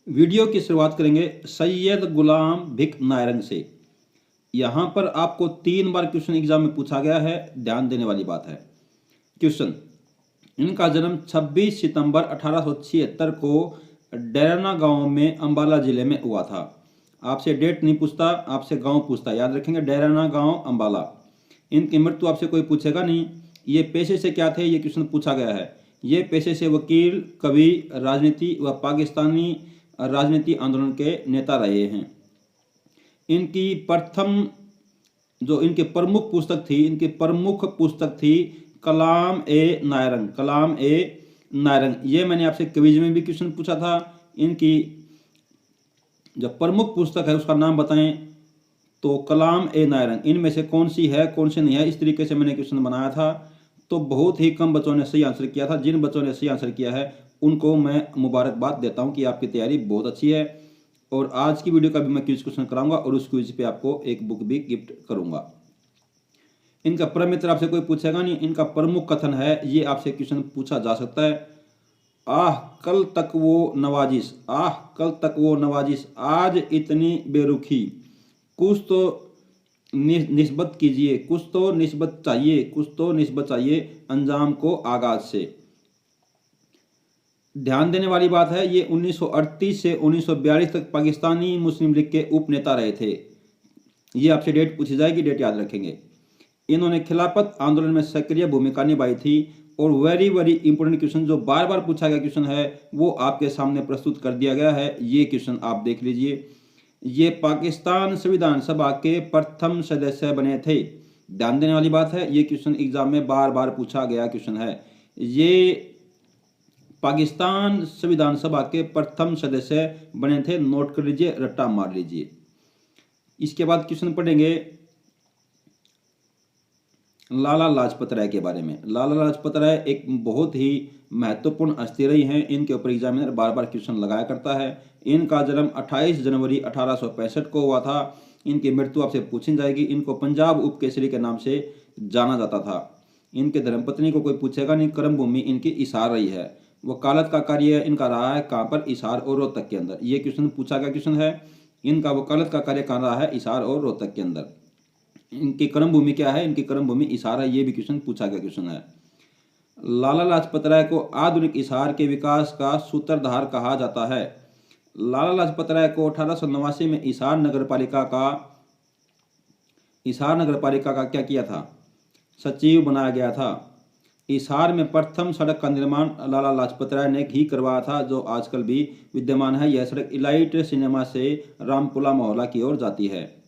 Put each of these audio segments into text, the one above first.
Video की शुरुआत करेंगे सैयद गुलाम भिक नायरंग से। यहाँ पर आपको 3 बार क्वेश्चन एग्जाम में पूछा गया है, ध्यान देने वाली बात है। क्वेश्चन, इनका जन्म 26 सितंबर 1876 को डैराना गांव में अंबाला जिले में हुआ था। आपसे डेट नहीं पूछता, आपसे गांव पूछता, याद रखेंगे, डैराना गांव अंबाला। इनकी मृत्यु आपसे कोई पूछेगा नहीं। ये पेशे से क्या थे, ये क्वेश्चन पूछा गया है। ये पेशे से वकील, कवि, राजनीति व पाकिस्तानी राजनीति आंदोलन के नेता रहे हैं। इनकी प्रथम जो इनकी प्रमुख पुस्तक थी कलाम ए नायरंग। ये मैंने आपसे क्विज में भी क्वेश्चन पूछा था। इनकी जो प्रमुख पुस्तक है उसका नाम बताएं, तो कलाम ए नायरंग। इनमें से कौन सी है, कौन सी नहीं है, इस तरीके से मैंने क्वेश्चन बनाया था। तो बहुत ही कम बच्चों ने सही आंसर किया था। जिन बच्चों ने सही आंसर किया है उनको मैं मुबारकबाद देता हूं कि आपकी तैयारी बहुत अच्छी है। और आज की वीडियो का भी मैं क्विज क्वेश्चन कराऊंगा और उस क्विज पे आपको एक बुक भी गिफ्ट करूंगा। इनका परम मित्र आपसे कोई पूछेगा नहीं। इनका प्रमुख कथन है, ये आपसे क्वेश्चन पूछा जा सकता है। आह कल तक वो नवाजिश, आज इतनी बेरुखी, कुछ तो निस्बत कीजिए, कुछ तो निस्बत चाहिए अंजाम को आगाज से। ध्यान देने वाली बात है, ये 1938 से 1942 तक पाकिस्तानी मुस्लिम लीग के उप नेता रहे थे। ये आपसे डेट पूछी जाएगी, डेट याद रखेंगे। इन्होंने खिलाफत आंदोलन में सक्रिय भूमिका निभाई थी। और वेरी इंपोर्टेंट क्वेश्चन जो बार बार पूछा गया क्वेश्चन है वो आपके सामने प्रस्तुत कर दिया गया है। ये क्वेश्चन आप देख लीजिए। ये पाकिस्तान संविधान सभा के प्रथम सदस्य बने थे। ध्यान देने वाली बात है, ये क्वेश्चन एग्जाम में बार बार पूछा गया क्वेश्चन है। ये पाकिस्तान संविधान सभा के प्रथम सदस्य बने थे। नोट कर लीजिए, रट्टा मार लीजिए। इसके बाद क्वेश्चन पढ़ेंगे लाला लाजपत राय के बारे में। लाला लाजपत राय एक बहुत ही महत्वपूर्ण हस्ती रही हैं। इनके ऊपर एग्जामिनर बार बार क्वेश्चन लगाया करता है। इनका जन्म 28 जनवरी 1865 को हुआ था। इनकी मृत्यु आपसे पूछी जाएगी। इनको पंजाब उपकेसरी के नाम से जाना जाता था। इनके धर्मपत्नी को कोई पूछेगा नहीं। कर्म भूमि इनकी हिसार रही है। वकालत का कार्य इनका रहा है कहाँ पर, हिसार और रोहतक के अंदर। ये क्वेश्चन पूछा गया क्वेश्चन है। इनका वकालत का कार्य कहाँ रहा है, हिसार और रोहतक के अंदर। इनकी कर्म भूमि क्या है, इनकी कर्म भूमि हिसार है। ये भी क्वेश्चन पूछा गया क्वेश्चन है। लाला लाजपत राय को आधुनिक हिसार के विकास का सूत्रधार कहा जाता है। लाला लाजपत राय को 1889 में हिसार नगर पालिका का क्या किया था, सचिव बनाया गया था। हिसार में प्रथम सड़क का निर्माण लाला लाजपत राय ने ही करवाया था, जो आजकल भी विद्यमान है। यह सड़क इलाइट सिनेमा से रामपुला मोहल्ला की ओर जाती है।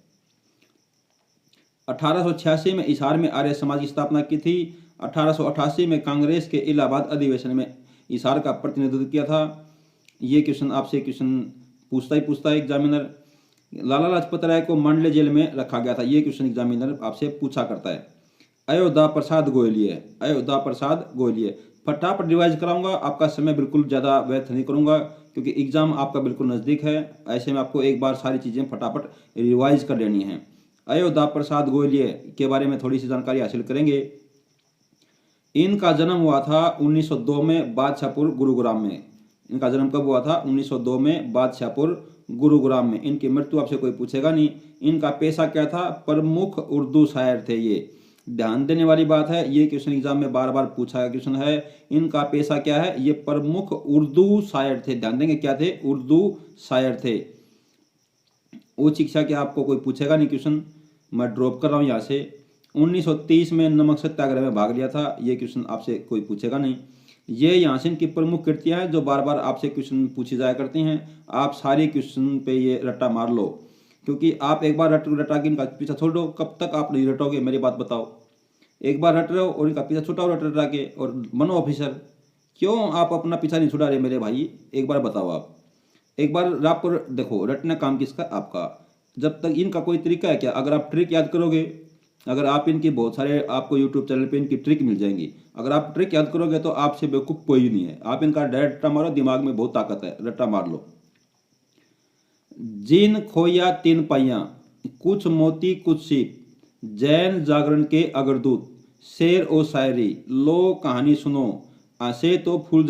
1886 में हिसार में आर्य समाज की स्थापना की थी। 1888 में कांग्रेस के इलाहाबाद अधिवेशन में हिसार का प्रतिनिधित्व किया था। ये क्वेश्चन आपसे पूछता है एग्जामिनर। लाला लाजपत राय को मंडले जेल में रखा गया था। ये क्वेश्चन एग्जामिनर आपसे पूछा करता है। अयोध्या प्रसाद गोयलिये। फटाफट रिवाइज कराऊंगा, आपका समय बिल्कुल ज़्यादा व्यर्थ नहीं करूंगा क्योंकि एग्जाम आपका बिल्कुल नज़दीक है। ऐसे में आपको एक बार सारी चीज़ें फटाफट रिवाइज कर लेनी है। अयोध्या प्रसाद गोयलिये के बारे में थोड़ी सी जानकारी हासिल करेंगे। इनका जन्म हुआ था 1902 में बादशाहपुर गुरुग्राम में। इनका जन्म कब हुआ था, 1902 में बादशाहपुर गुरुग्राम में। इनकी मृत्यु आपसे कोई पूछेगा नहीं। इनका पेशा क्या था, प्रमुख उर्दू शायर थे ये। ध्यान देने वाली बात है, ये क्वेश्चन एग्जाम में बार बार पूछा गया क्वेश्चन है। इनका पेशा क्या है, ये प्रमुख उर्दू शायर थे। ध्यान देंगे क्या थे, उर्दू शायर थे। उच्च शिक्षा के आपको कोई पूछेगा नहीं क्वेश्चन, मैं ड्रॉप कर रहा हूँ यहाँ से। 1930 में नमक सत्याग्रह में भाग लिया था। ये क्वेश्चन आपसे कोई पूछेगा नहीं। ये यहाँ से इनकी प्रमुख कृतियाँ हैं जो बार बार आपसे क्वेश्चन पूछी जाया करती हैं। आप सारी क्वेश्चन पे ये रट्टा मार लो, क्योंकि आप एक बार रटा के इनका पीछा छोड़ दो, कब तक आप नहीं रटोगे, मेरी बात बताओ। एक बार रट रहे हो और इनका पीछा छुटाओ रटा के और बनो ऑफिसर। क्यों आप अपना पीछा नहीं छुड़ा रहे मेरे भाई, एक बार बताओ आप। एक बार आपको देखो, रटना काम किसका, आपका। जब तक इनका कोई तरीका है क्या, अगर आप ट्रिक याद करोगे, अगर आप इनकी बहुत सारे आपको यूट्यूब चैनल पे इनकी ट्रिक मिल जाएंगी। अगर आप ट्रिक याद करोगे तो आपसे बेवकूफ़ कोई नहीं है। आप इनका डायरेक्ट रट्टा मारो, दिमाग में बहुत ताकत है, रट्टा मार लो। जिन खोया तीन पाइयाँ, कुछ मोती कुछ सीप, जैन जागरण के अगरदूत, शेर ओ शायरी, लो कहानी सुनो, हंसे तो फूल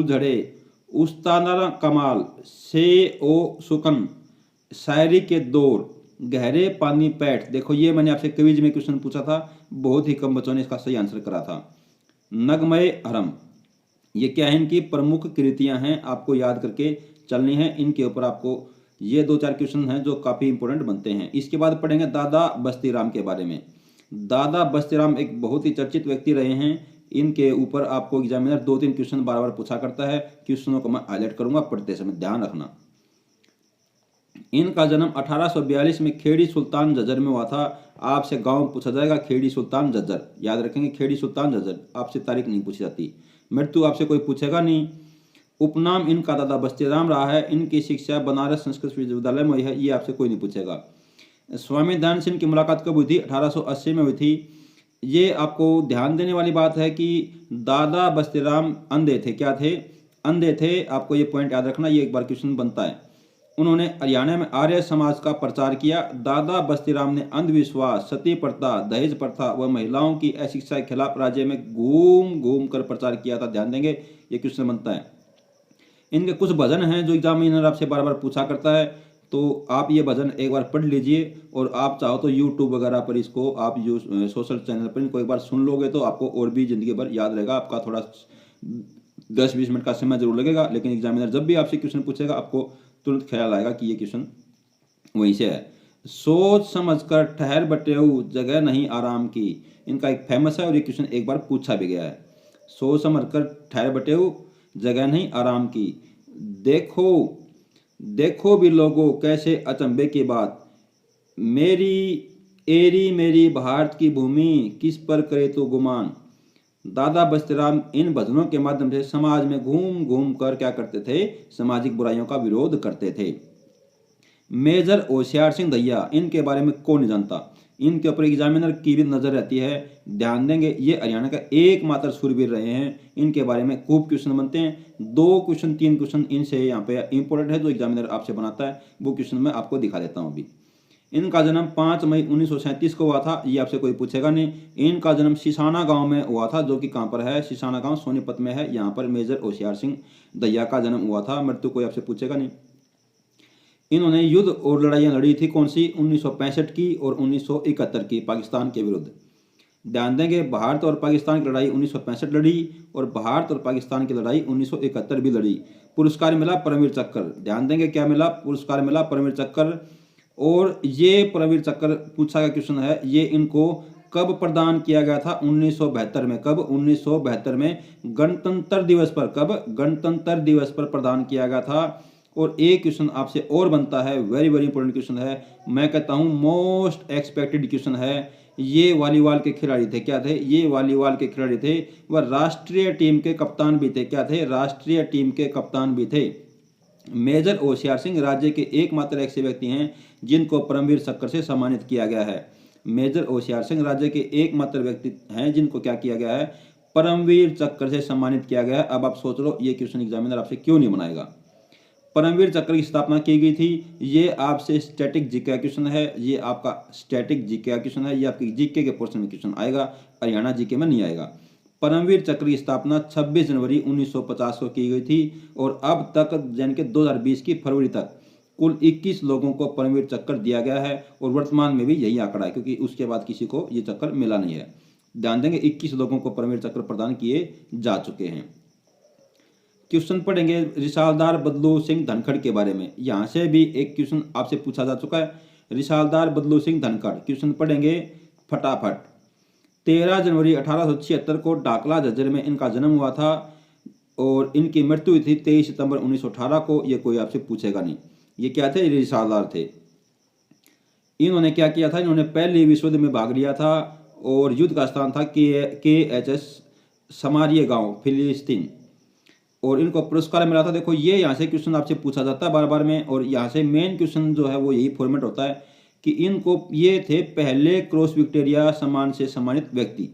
झड़े, उस्ताना कमाल से ओ सुकन शायरी के दौर गहरे पानी पैठ। देखो ये मैंने आपसे क्विज में क्वेश्चन पूछा था, बहुत ही कम बच्चों ने इसका सही आंसर करा था। नगमय हरम, ये क्या है, इनकी प्रमुख कृतियां हैं, आपको याद करके चलनी है। इनके ऊपर आपको ये 2-4 क्वेश्चन हैं जो काफ़ी इंपॉर्टेंट बनते हैं। इसके बाद पढ़ेंगे दादा बस्ती राम के बारे में। दादा बस्ती राम एक बहुत ही चर्चित व्यक्ति रहे हैं। इनके ऊपर आपको एग्जामिनर 2-3 क्वेश्चन बार बार पूछा करता है। क्वेश्चनों को मैं हाईलाइट करूंगा, पढ़ते समय ध्यान रखना। इनका जन्म 1842 में खेड़ी सुल्तान जज्जर में हुआ था। आपसे गांव पूछा जाएगा, खेड़ी सुल्तान जज्जर, याद रखेंगे, खेड़ी सुल्तान जज्जर। आपसे तारीख नहीं पूछी जाती। मृत्यु आपसे कोई पूछेगा नहीं। उपनाम इनका दादा बस्ती राम रहा है। इनकी शिक्षा बनारस संस्कृत विश्वविद्यालय में हुई है, ये आपसे कोई नहीं पूछेगा। स्वामी दयानंद सिंह की मुलाकात कब हुई थी? 1880 में हुई थी। ये आपको ध्यान देने वाली बात है कि दादा बस्ती राम अंधे थे। क्या थे? अंधे थे। आपको ये पॉइंट याद रखना, ये एक बार क्वेश्चन बनता है। उन्होंने हरियाणा में आर्य समाज का प्रचार किया। दादा बस्ती राम ने अंधविश्वास, सती प्रथा, दहेज प्रथा व महिलाओं की अशिक्षा के खिलाफ राज्य में घूम घूम कर प्रचार किया था। ध्यान देंगे, ये क्वेश्चन बनता है। इनके कुछ भजन हैं जो एग्जामिनर आपसे बार बार पूछा करता है, तो आप ये भजन एक बार पढ़ लीजिए। और आप चाहो तो यूट्यूब वगैरह पर इसको आप जो सोशल चैनल पर इनको एक बार सुन लोगे तो आपको और भी जिंदगी भर याद रहेगा। आपका थोड़ा 10-20 मिनट का समय जरूर लगेगा, लेकिन एग्जामिनर जब भी आपसे क्वेश्चन पूछेगा आपको तुरंत ख्याल आएगा कि ये क्वेश्चन वहीं से है। सोच समझकर ठहर बटेऊ जगह नहीं आराम की, इनका एक फेमस है और ये क्वेश्चन एक बार पूछा भी गया है। सोच समझकर ठहर बटेऊ जगह नहीं आराम की। देखो देखो भी लोगों कैसे अचंभे की बात, मेरी भारत की भूमि किस पर करे तो गुमान। दादा बस्ती राम इन भजनों के माध्यम से समाज में घूम घूम कर क्या करते थे? सामाजिक बुराइयों का विरोध करते थे। मेजर होशियार सिंह दैया, इनके बारे में कौन नहीं जानता। इनके ऊपर एग्जामिनर की भी नजर रहती है। ध्यान देंगे, ये हरियाणा का एकमात्र शूरवीर रहे हैं। इनके बारे में खूब क्वेश्चन बनते हैं। 2 क्वेश्चन 3 क्वेश्चन इनसे यहाँ पे इंपॉर्टेंट है जो एग्जामिनर आपसे बनाता है। वो क्वेश्चन मैं आपको दिखा देता हूँ अभी। इनका जन्म 5 मई 1937 को हुआ था, ये आपसे कोई पूछेगा नहीं। इनका जन्म सिसाना गांव में हुआ था, जो कि कहाँ पर है? सिसाना गांव सोनीपत में है। यहाँ पर मेजर होशियार सिंह दैया का जन्म हुआ था। मृत्यु कोई आपसे पूछेगा नहीं। इन्होंने युद्ध और लड़ाइयाँ लड़ी थी, कौन सी? 1965 की और 1971 की, पाकिस्तान के विरुद्ध। ध्यान देंगे, भारत और पाकिस्तान की लड़ाई 1965 लड़ी और भारत और पाकिस्तान की लड़ाई 1971 भी लड़ी। पुरस्कार मिला परमवीर चक्र। ध्यान देंगे, क्या मिला? पुरस्कार मिला परमवीर चक्र। और ये परमवीर चक्र पूछा गया क्वेश्चन है, ये इनको कब प्रदान किया गया था? 1972 में। कब? 1972 में गणतंत्र दिवस पर। कब? गणतंत्र दिवस पर प्रदान किया गया था। और एक क्वेश्चन आपसे और बनता है, वेरी वेरी इंपॉर्टेंट क्वेश्चन है, मैं कहता हूँ मोस्ट एक्सपेक्टेड क्वेश्चन है। ये वॉलीबॉल के खिलाड़ी थे। क्या थे? ये वॉलीबॉल के खिलाड़ी थे। वह राष्ट्रीय टीम के कप्तान भी थे। क्या थे? राष्ट्रीय टीम के कप्तान भी थे। मेजर होशियार सिंह राज्य के एकमात्र ऐसे व्यक्ति हैं जिनको परमवीर चक्र से सम्मानित किया गया है। मेजर होशियार सिंह राज्य के एकमात्र व्यक्ति हैं जिनको क्या किया गया है? परमवीर चक्र से सम्मानित किया गया है। अब आप सोच लो ये क्वेश्चन एग्जामिनर आपसे क्यों नहीं बनाएगा। परमवीर चक्र की स्थापना की गई थी। ये आपसे स्टैटिक जीके क्वेश्चन है। ये आपका स्टैटिक जीके क्वेश्चन है। ये आपकी जीके के पोर्शन में क्वेश्चन आएगा, हरियाणा जीके में नहीं आएगा। परमवीर चक्र की स्थापना 26 जनवरी 1950 को की गई थी और अब तक यानी कि 2020 की फरवरी तक कुल 21 लोगों को परमवीर चक्र दिया गया है और वर्तमान में भी यही आंकड़ा है, क्योंकि उसके बाद किसी को ये चक्र मिला नहीं है। ध्यान देंगे, 21 लोगों को परमवीर चक्र प्रदान किए जा चुके हैं। क्वेश्चन पढ़ेंगे रिसालदार बदलू सिंह धनखड़ के बारे में। यहाँ से भी एक क्वेश्चन आपसे पूछा जा चुका है। रिसालदार बदलू सिंह धनखड़, क्वेश्चन पढ़ेंगे फटाफट। 13 जनवरी 1876 को डाकला झज्जर में इनका जन्म हुआ था और इनकी मृत्यु हुई थी 23 सितंबर 1918 को। ये कोई आपसे पूछेगा नहीं। ये क्या थे? रिसालदार थे। इन्होंने क्या किया था? इन्होंने पहले विश्व युद्ध में भाग लिया था और युद्ध का स्थान था KHS समारिया गांव, फिलिस्तीन, और इनको पुरस्कार मिला था। देखो ये यहाँ से क्वेश्चन आपसे पूछा जाता है बार बार में, और यहाँ से मेन क्वेश्चन जो है वो यही फॉर्मेट होता है कि इनको ये थे पहले क्रॉस विक्टोरिया सम्मान से सम्मानित व्यक्ति,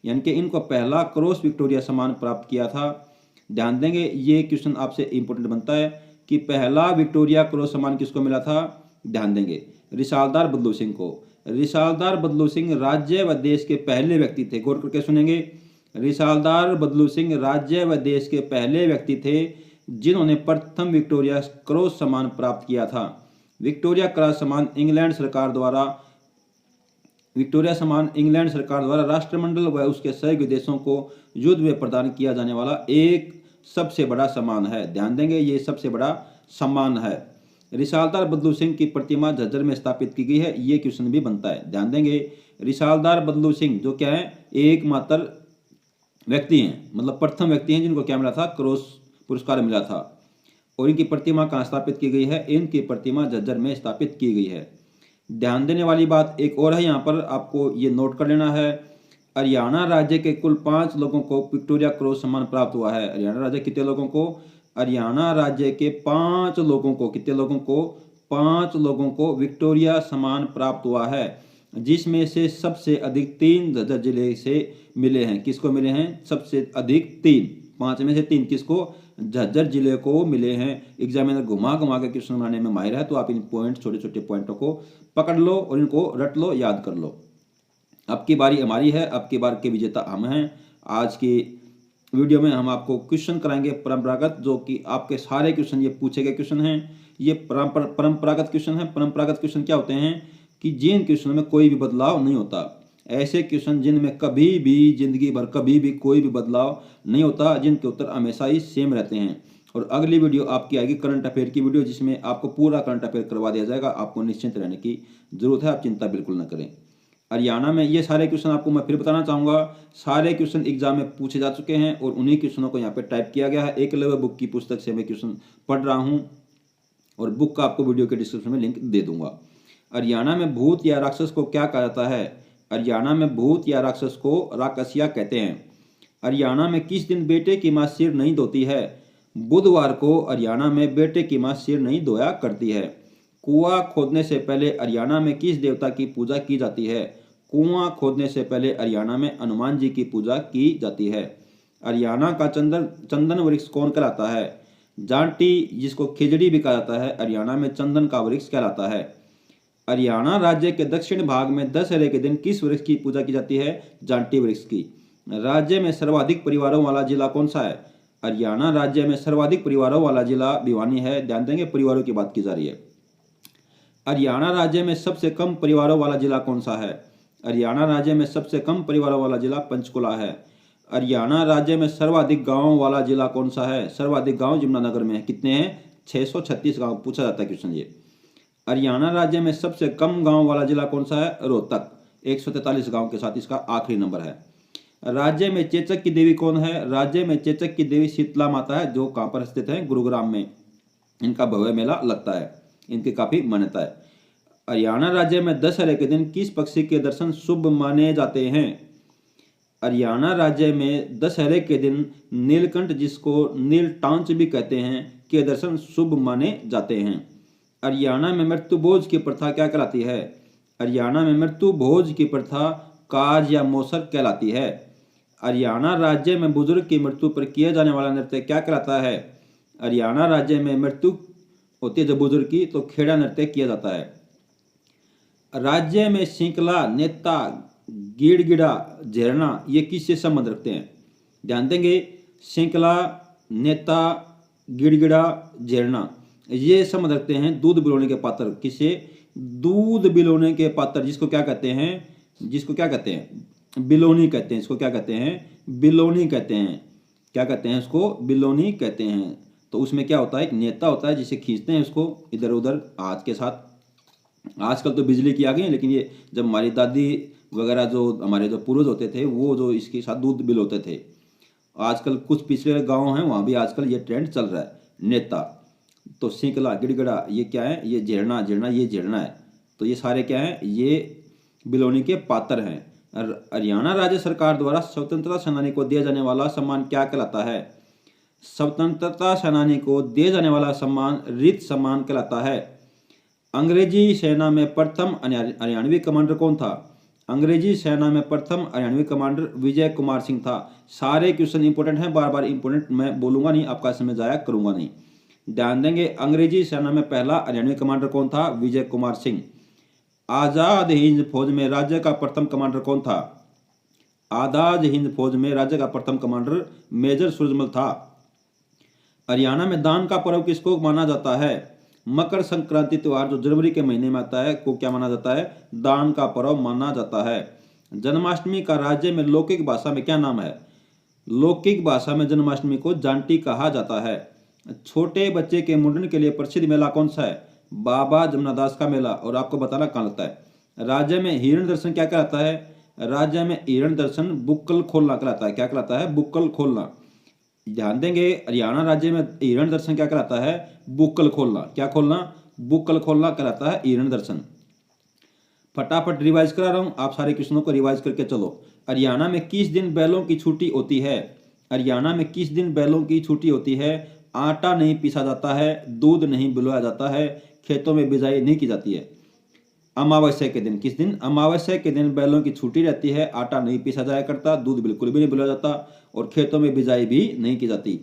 यानी कि इनको पहला क्रॉस विक्टोरिया सम्मान प्राप्त किया था। ध्यान देंगे, ये क्वेश्चन आपसे इंपॉर्टेंट बनता है कि पहला विक्टोरिया क्रॉस सम्मान किसको मिला था? ध्यान देंगे, रिसालदार बदलू सिंह को। रिसालदार बदलू सिंह राज्य व देश के पहले व्यक्ति थे। गौर करके सुनेंगे, रिसालदार बदलू सिंह राज्य व देश के पहले व्यक्ति थे जिन्होंने प्रथम विक्टोरिया क्रॉस सम्मान प्राप्त किया था। विक्टोरिया क्रॉस सम्मान इंग्लैंड सरकार द्वारा राष्ट्रमंडल व उसके सहयोगी देशों को युद्ध में प्रदान किया जाने वाला एक सबसे बड़ा सम्मान है। ध्यान देंगे, ये सबसे बड़ा सम्मान है। रिसालदार बदलू सिंह की प्रतिमा झज्जर में स्थापित की गई है। ये क्वेश्चन भी बनता है। ध्यान देंगे, रिसालदार बदलू सिंह जो क्या है, एकमात्र व्यक्ति हैं, मतलब प्रथम व्यक्ति हैं जिनको क्या मिला था, क्रॉस पुरस्कार मिला था। और इनकी प्रतिमा कहाँ स्थापित की गई है? इनकी प्रतिमा झज्जर में स्थापित की गई है। ध्यान देने वाली बात एक और है, यहाँ पर आपको ये नोट कर लेना है। हरियाणा राज्य के कुल 5 लोगों को विक्टोरिया क्रॉस सम्मान प्राप्त हुआ है। हरियाणा राज्य कितने लोगों को? हरियाणा राज्य के 5 लोगों को, कितने लोगों को? 5 लोगों को विक्टोरिया सम्मान प्राप्त हुआ है, जिसमें से सबसे अधिक 3 झज्जर जिले से मिले हैं। किसको मिले हैं? सबसे अधिक 3, 5 में से 3 किसको? झज्जर जिले को मिले हैं। एग्जामिनर घुमा घुमा के क्वेश्चन बनाने में माहिर है, तो आप इन पॉइंट, छोटे छोटे पॉइंटों को पकड़ लो और इनको रट लो, याद कर लो। अब की बारी हमारी है, अब की बार के विजेता हम हैं। आज की वीडियो में हम आपको क्वेश्चन कराएंगे परंपरागत, जो कि आपके सारे क्वेश्चन ये पूछे गए क्वेश्चन हैं। ये परंपरागत क्वेश्चन है। परंपरागत क्वेश्चन क्या होते हैं कि जिन क्वेश्चनों में कोई भी बदलाव नहीं होता, ऐसे क्वेश्चन जिनमें कभी भी जिंदगी भर कभी भी कोई भी बदलाव नहीं होता, जिनके उत्तर हमेशा ही सेम रहते हैं। और अगली वीडियो आपकी आएगी करंट अफेयर की वीडियो, जिसमें आपको पूरा करंट अफेयर करवा दिया जाएगा। आपको निश्चिंत रहने की जरूरत है, आप चिंता बिल्कुल न करें। हरियाणा में ये सारे क्वेश्चन आपको मैं फिर बताना चाहूँगा, सारे क्वेश्चन एग्जाम में पूछे जा चुके हैं और उन्हीं क्वेश्चनों को यहाँ पे टाइप किया गया है। एकलव्य बुक की पुस्तक से मैं क्वेश्चन पढ़ रहा हूँ और बुक का आपको वीडियो के डिस्क्रिप्शन में लिंक दे दूंगा। हरियाणा में भूत या राक्षस को क्या कहा जाता है? हरियाणा में भूत या राक्षस को राक्षसिया कहते हैं। हरियाणा में किस दिन बेटे की मां सिर नहीं धोती है? बुधवार को हरियाणा में बेटे की मां सिर नहीं धोया करती है। कुआं खोदने से पहले हरियाणा में किस देवता की पूजा की जाती है? कुआं खोदने से पहले हरियाणा में हनुमान जी की पूजा की जाती है। हरियाणा का चंदन वृक्ष कौन कहलाता है? जांटी, जिसको खिजड़ी भी कहा जाता है, हरियाणा में चंदन का वृक्ष कहलाता है। हरियाणा राज्य के दक्षिण भाग में दशहरे के दिन किस वृक्ष की पूजा की जाती है? जांटी वृक्ष की। राज्य में सर्वाधिक परिवारों वाला जिला कौन सा है? हरियाणा राज्य में सर्वाधिक परिवारों वाला जिला भिवानी है। ध्यान देंगे, परिवारों की बात की जा रही है। हरियाणा राज्य में सबसे कम परिवारों वाला जिला कौन सा है? हरियाणा राज्य में सबसे कम परिवारों वाला जिला पंचकुला है। हरियाणा राज्य में सर्वाधिक गांवों वाला जिला कौन सा है? सर्वाधिक गांव यमुनानगर में है। कितने हैं? 636 गांव पूछा जाता है क्वेश्चन ये। हरियाणा राज्य में सबसे कम गांव वाला जिला कौन सा है? रोहतक, 143 गांव के साथ इसका आखिरी नंबर है। राज्य में चेचक की देवी कौन है? राज्य में चेचक की देवी शीतला माता है, जो कहां पर स्थित है? गुरुग्राम में। इनका भव्य मेला लगता है, इनकी काफी मान्यता है। हरियाणा राज्य में दशहरे के दिन किस पक्षी के दर्शन शुभ माने जाते हैं? हरियाणा राज्य में दशहरे के दिन नीलकंठ, जिसको नीलटांच भी कहते हैं, के दर्शन शुभ माने जाते हैं। हरियाणा में मृत्यु भोज की प्रथा क्या कहलाती है? हरियाणा में मृत्यु भोज की प्रथा काज या मौसर कहलाती है। हरियाणा राज्य में बुजुर्ग की मृत्यु पर किया जाने वाला नृत्य क्या कहलाता है? हरियाणा राज्य में मृत्यु होती है जब बुजुर्ग की, तो खेड़ा नृत्य किया जाता है। राज्य में शिंकला, नेता, गिड़गिड़ा, झरना ये किससे संबंध रखते हैं? ध्यान देंगे, शिंकला, नेता, गिड़गिड़ा, झरना ये संबंध रखते हैं दूध बिलोने के पात्र। किसे? दूध बिलोने के पात्र, जिसको क्या कहते हैं? जिसको क्या कहते हैं? बिलोनी कहते हैं। इसको क्या कहते हैं? बिलोनी कहते हैं। क्या कहते हैं? उसको बिलोनी कहते हैं। तो उसमें क्या होता है? एक नेता होता है जिसे खींचते हैं उसको इधर उधर हाथ के साथ। आजकल तो बिजली की आ गई है, लेकिन ये जब हमारी दादी वगैरह, जो हमारे जो पूर्वज होते थे, वो जो इसके साथ दूध बिलोते थे। आजकल कुछ पिछले गाँव हैं, वहाँ भी आजकल ये ट्रेंड चल रहा है, नेता। तो शिंकला, गिड़गिड़ा ये क्या है? ये झरना, झरना ये झरना है। तो ये सारे क्या है? ये बिलोनी के पात्र हैं। हरियाणा राज्य सरकार द्वारा स्वतंत्रता सेनानी को दिया जाने वाला सम्मान क्या कहलाता है? स्वतंत्रता सेनानी को दिया जाने वाला सम्मान रित सम्मान कहलाता है। अंग्रेजी सेना में प्रथम हरियाणवी कमांडर कौन था? अंग्रेजी सेना में प्रथम हरियाणवी कमांडर विजय कुमार सिंह था। सारे क्वेश्चन इंपॉर्टेंट हैं, बार बार इंपॉर्टेंट मैं बोलूंगा नहीं, आपका समय जाया करूंगा नहीं। ध्यान देंगे, अंग्रेजी सेना में पहला हरियाणवी कमांडर कौन था? विजय कुमार सिंह। आजाद हिंद फौज में राज्य का प्रथम कमांडर कौन था? आजाद हिंद फौज में राज्य का प्रथम कमांडर मेजर सूरजमल था। हरियाणा में दान का पर्व किसको माना जाता है? मकर संक्रांति त्योहार जो जनवरी के महीने में आता है को क्या माना जाता है? दान का पर्व माना जाता है। जन्माष्टमी का राज्य में लौकिक भाषा में क्या नाम है? लौकिक भाषा में जन्माष्टमी को जांटी कहा जाता है। छोटे बच्चे के मुंडन के लिए प्रसिद्ध मेला कौन सा है? बाबा जमुनादास का मेला। और आपको बताना कहाँ लगता है। राज्य में हिरण दर्शन क्या कहलाता है? राज्य में हिरण दर्शन बुक्कल खोलना कहलाता है। क्या कहलाता है? बुक्कल खोलना। ध्यान देंगे, हरियाणा राज्य में हिरण दर्शन क्या कहलाता है? बुक्कल खोलना। क्या खोलना? बुक्कल खोलना कहलाता है हिरण दर्शन। फटाफट रिवाइज करा रहा हूं, आप सारे क्वेश्चनों को रिवाइज करके चलो। हरियाणा में किस दिन बैलों की छुट्टी होती है? हरियाणा में किस दिन बैलों की छुट्टी होती है? आटा नहीं पीसा जाता है, दूध नहीं बिलोया जाता है, खेतों में बिजाई नहीं की जाती है। अमावस्या के दिन। किस दिन? अमावस्या के दिन बैलों की छुट्टी रहती है, आटा नहीं पीसा जाया करता, दूध बिल्कुल भी नहीं बिलोया जाता और खेतों में बिजाई भी नहीं की जाती।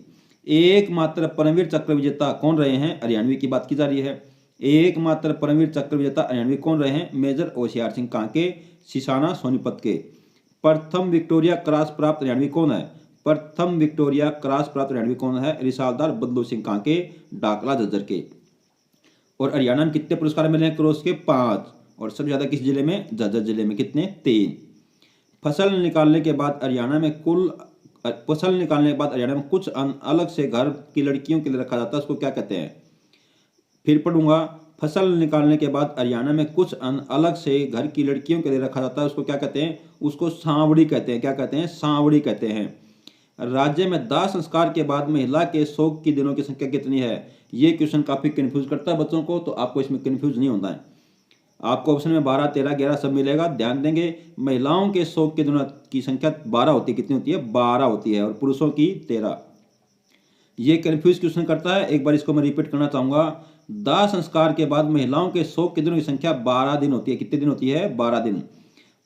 एकमात्र परमवीर चक्र विजेता कौन रहे हैं? हरियाणवी की बात की जा रही है। एकमात्र परमवीर चक्र विजेता हरियाणवी कौन रहे हैं? मेजर होशियार सिंह कांके, सिसाना सोनीपत के। प्रथम विक्टोरिया क्रॉस प्राप्त हरियाणवी कौन है? प्रथम विक्टोरिया क्रॉस प्राप्त हरियाणवी कौन है? रिसालदार बदलू सिंह कांके, डाकला झज्जर के। और हरियाणा में कितने पुरस्कार मिले हैं क्रॉस के? 5। और सबसे ज्यादा किस जिले में? झज्जर जिले में। कितने? 3। फसल निकालने के बाद हरियाणा में कुछ अन्न अलग से घर की लड़कियों के लिए रखा जाता है, उसको क्या कहते हैं? फिर पढ़ूंगा। फसल निकालने के बाद हरियाणा में कुछ अन्न अलग से घर की लड़कियों के लिए रखा जाता है, उसको क्या कहते हैं? उसको सांवड़ी कहते हैं। क्या कहते हैं? सांवड़ी कहते हैं। राज्य में दाह संस्कार के बाद महिला के शोक की दिनों की संख्या कितनी है? ये क्वेश्चन काफी कंफ्यूज करता है बच्चों को, तो आपको इसमें कंफ्यूज नहीं होता है। आपको ऑप्शन में 12, 13, 11 सब मिलेगा। ध्यान देंगे, महिलाओं के शोक के दिनों की संख्या 12 होती है। कितनी होती है? 12 होती है। और पुरुषों की 13। ये कंफ्यूज क्वेश्चन करता है, एक बार इसको मैं रिपीट करना चाहूंगा। दाह संस्कार के बाद महिलाओं के शोक के दिनों की संख्या 12 दिन होती है। कितने दिन होती है? 12 दिन।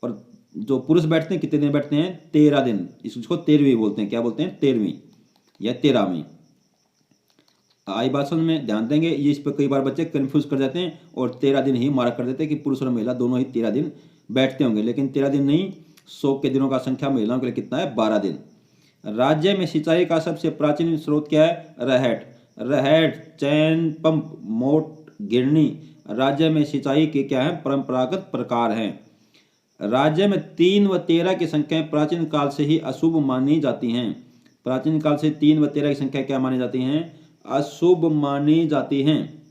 और जो पुरुष बैठते हैं कितने दिन बैठते हैं? 13 दिन। इसको 13वीं बोलते हैं। क्या बोलते हैं? 13वीं या 13वीं। आई बात समझ में? ध्यान देंगे, ये इस पर कई बार बच्चे कंफ्यूज कर जाते हैं और 13 दिन ही मार्क कर देते हैं कि पुरुष और महिला दोनों ही 13 दिन बैठते होंगे, लेकिन 13 दिन नहीं। शोक के दिनों का संख्या महिलाओं के लिए कितना है? 12 दिन। राज्य में सिंचाई का सबसे प्राचीन स्रोत क्या है? रहट। रहट, चैन पंप, मोट, गिरनी राज्य में सिंचाई के क्या है? परंपरागत प्रकार हैं। राज्य में 3 व 13 की संख्याएं प्राचीन काल से ही अशुभ मानी जाती हैं। प्राचीन काल से 3 व 13 की संख्या क्या मानी जाती हैं? अशुभ मानी जाती हैं।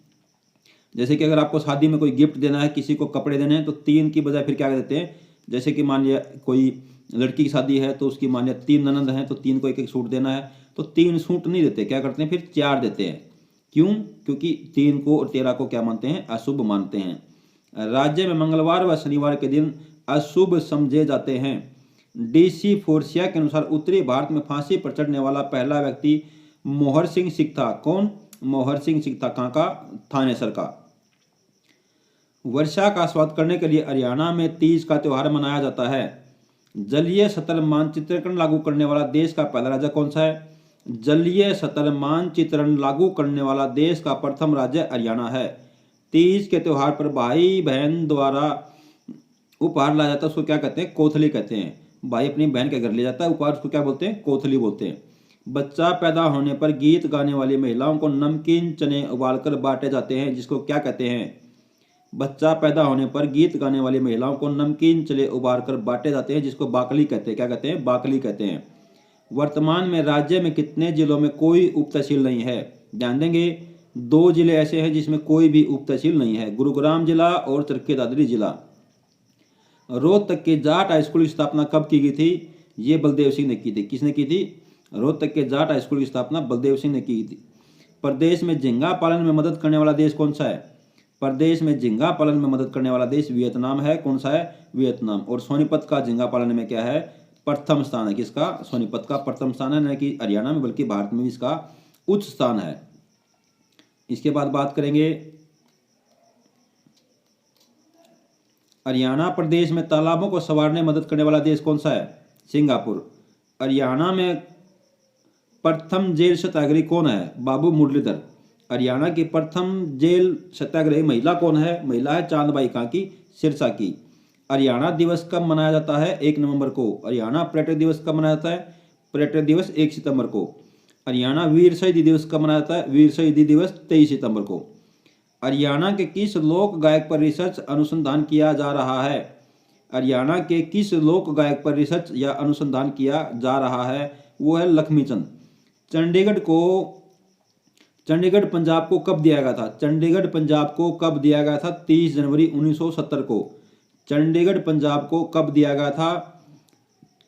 जैसे कि अगर आपको शादी में कोई गिफ्ट देना है, किसी को कपड़े देने हैं, तो 3 की बजाय फिर क्या देते हैं? जैसे कि मान लिया कोई लड़की की शादी है तो उसकी मान लिया 3 ननंद हैं, तो 3 को एक एक सूट देना है, तो 3 सूट नहीं देते, क्या करते हैं? फिर 4 देते हैं। क्यों? क्योंकि 3 को और 13 को क्या मानते हैं? अशुभ मानते हैं। राज्य में मंगलवार व शनिवार के दिन अशुभ समझे जाते हैं। DC फोर्सिया के अनुसार उत्तरी भारत में फांसी पर चढ़ने वाला पहला व्यक्ति मोहर सिंह सिख था। कौन? मोहर सिंह सिख था। कहाँ का? थानेसर का। वर्षा का स्वाद करने के लिए हरियाणा में तीज का त्योहार मनाया जाता है। जलीय सतल मानचित्रण लागू करने वाला देश का पहला राज्य कौन सा है? जलीय सतल मानचित्रण लागू करने वाला देश का प्रथम राज्य हरियाणा है। तीज के त्योहार पर भाई बहन द्वारा उपहार लाया जाता है, उसको क्या कहते हैं? कोथली कहते हैं। भाई अपनी बहन के घर ले जाता है उपहार, उसको क्या बोलते हैं? कोथली बोलते हैं। बच्चा पैदा होने पर गीत गाने वाली महिलाओं को नमकीन चने उबालकर बांटे जाते हैं, जिसको क्या कहते हैं? बच्चा पैदा होने पर गीत गाने वाली महिलाओं को नमकीन चने उबालकर बांटे जाते हैं, जिसको बाकली कहते हैं। क्या कहते हैं? बाकली कहते हैं। वर्तमान में राज्य में कितने जिलों में कोई उप तहसील नहीं है? ध्यान देंगे, 2 जिले ऐसे हैं जिसमें कोई भी उप तहसील नहीं है, गुरुग्राम जिला और चरखी दादरी जिला। रोहतक के जाट हाई स्कूल की स्थापना कब की गई थी? ये बलदेव सिंह ने की थी। किसने की थी? रोहतक के जाट हाई स्कूल की स्थापना बलदेव सिंह ने की थी। प्रदेश में झींगा पालन में मदद करने वाला देश कौन सा है? प्रदेश में झींगा पालन में मदद करने वाला देश वियतनाम है। कौन सा है? वियतनाम। और सोनीपत का झींगा पालन में क्या है? प्रथम स्थान है। किसका? सोनीपत का प्रथम स्थान है, न कि हरियाणा में बल्कि भारत में भी इसका उच्च स्थान है। इसके बाद बात करेंगे, हरियाणा प्रदेश में तालाबों को संवारने में मदद करने वाला देश कौन सा है? सिंगापुर। हरियाणा में प्रथम जेल सत्याग्रही कौन है? बाबू मुरलीधर। हरियाणा की प्रथम जेल सत्याग्रही महिला कौन है? महिला है चांदबाई काकी सिरसा की। हरियाणा दिवस कब मनाया जाता है? 1 नवंबर को। हरियाणा पर्यटक दिवस कब मनाया जाता है? पर्यटक दिवस 1 सितंबर को। हरियाणा वीर शहीद दिवस कब मनाया जाता है? वीर शहीद दिवस 23 सितंबर को। हरियाणा के किस लोक गायक पर रिसर्च अनुसंधान किया जा रहा है? हरियाणा के किस लोक गायक पर रिसर्च या अनुसंधान किया जा रहा है? वो है लक्ष्मीचंद। चंडीगढ़ पंजाब को कब दिया गया था? चंडीगढ़ पंजाब को कब दिया गया था? 30 जनवरी 1970 को। चंडीगढ़ पंजाब को कब दिया गया था?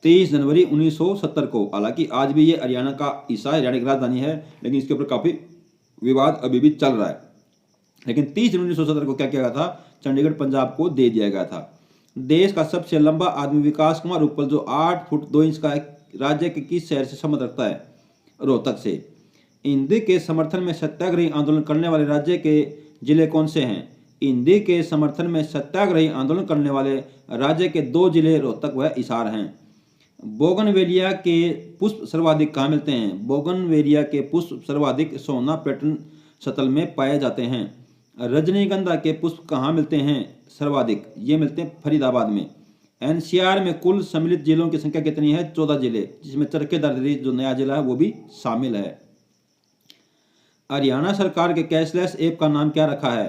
23 जनवरी 1970 को। हालांकि आज भी ये हरियाणा का हिस्सा है, हरियाणा की राजधानी है, लेकिन इसके ऊपर काफी विवाद अभी भी चल रहा है। लेकिन 30 जनवरी 1970 को क्या किया गया था? चंडीगढ़ पंजाब को दे दिया गया था। देश का सबसे लंबा आदमी विकास कुमार उपल जो 8 फुट 2 इंच का है, राज्य के किस शहर से संबंध रखता है? रोहतक से। हिंदी के समर्थन में सत्याग्रही आंदोलन करने वाले राज्य के जिले कौन से हैं? हिंदी के समर्थन में सत्याग्रही आंदोलन करने वाले राज्य के 2 जिले रोहतक व हिसार हैं। बोगनवेलिया के पुष्प सर्वाधिक कहाँ मिलते हैं? बोगनवेलिया के पुष्प सर्वाधिक सोना पर्यटन स्थल में पाए जाते हैं। रजनीगंधा के पुष्प कहाँ मिलते हैं सर्वाधिक? ये मिलते हैं फरीदाबाद में। एनसीआर में कुल सम्मिलित जिलों की संख्या कितनी है? 14 जिले, जिसमें चरखे दादरी जो नया जिला है वो भी शामिल है। हरियाणा सरकार के कैशलेस ऐप का नाम क्या रखा है?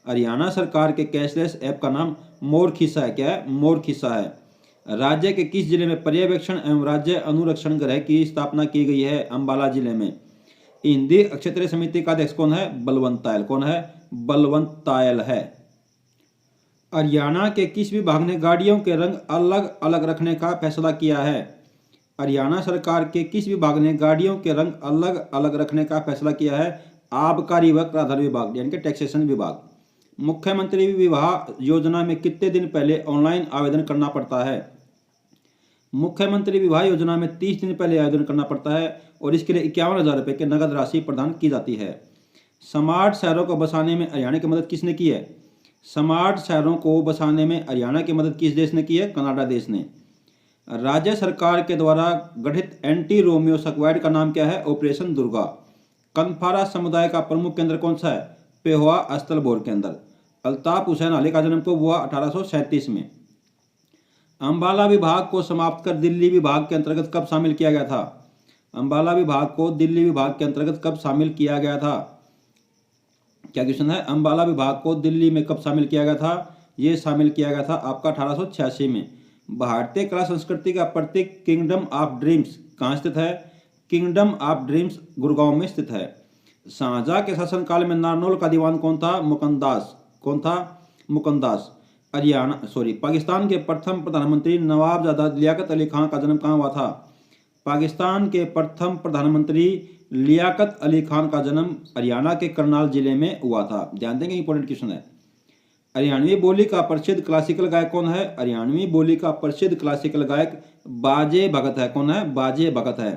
हरियाणा सरकार के कैशलेस ऐप का नाम मोर खिस्सा है। क्या है? मोर खिस्सा है। राज्य के किस जिले में पर्यवेक्षण एवं राज्य अनुरक्षण गृह की स्थापना की गई है? अंबाला जिले में। हिंदी क्षेत्रीय समिति का अध्यक्ष कौन है? बलवंत तायल। कौन है? बलवंत तायल है। हरियाणा के किस विभाग ने गाड़ियों के रंग अलग अलग रखने का फैसला किया है? हरियाणा सरकार के किस विभाग ने गाड़ियों के रंग अलग अलग रखने का फैसला किया है? आबकारी व कराधान विभाग, यानी कि टैक्सेशन विभाग। मुख्यमंत्री विवाह योजना में कितने दिन पहले ऑनलाइन आवेदन करना पड़ता है? मुख्यमंत्री विवाह योजना में 30 दिन पहले आवेदन करना पड़ता है और इसके लिए 51,000 रुपये की नगद राशि प्रदान की जाती है। स्मार्ट शहरों को बसाने में हरियाणा की मदद किसने की है? स्मार्ट शहरों को बसाने में हरियाणा की मदद किस देश ने की है? कनाडा देश ने। राज्य सरकार के द्वारा गठित एंटी रोमियो स्क्वाड का नाम क्या है? ऑपरेशन दुर्गा। कनफारा समुदाय का प्रमुख केंद्र कौन सा है? पेहोवा अस्तल बोर के अंदर। अल्ताफ हुसैन अली का जन्म कब हुआ? 1837 में। अंबाला विभाग को समाप्त कर दिल्ली विभाग के अंतर्गत कब शामिल किया गया था? अंबाला विभाग को दिल्ली विभाग के अंतर्गत कब शामिल किया गया था? क्या क्वेश्चन है? अंबाला विभाग को दिल्ली में कब शामिल किया गया था? ये शामिल किया गया था आपका 1886 में। भारतीय कला संस्कृति का प्रतीक किंगडम ऑफ ड्रीम्स कहाँ स्थित है? किंगडम ऑफ ड्रीम्स गुड़गांव में स्थित है। शाहजहां के शासनकाल में नारनौल का दीवान कौन था? मुकंदास। कौन था? मुकंदास। पाकिस्तान के प्रथम प्रधानमंत्री नवाबजादा लियाकत अली खान का जन्म कहाँ हुआ था? पाकिस्तान के प्रथम प्रधानमंत्री लियाकत अली खान का जन्म हरियाणा के करनाल जिले में हुआ था। ध्यान देंगे, इंपॉर्टेंट क्वेश्चन है। हरियाणवी बोली का प्रसिद्ध क्लासिकल गायक कौन है? हरियाणवी बोली का प्रसिद्ध क्लासिकल गायक बाजे भगत है। कौन है? बाजे भगत है।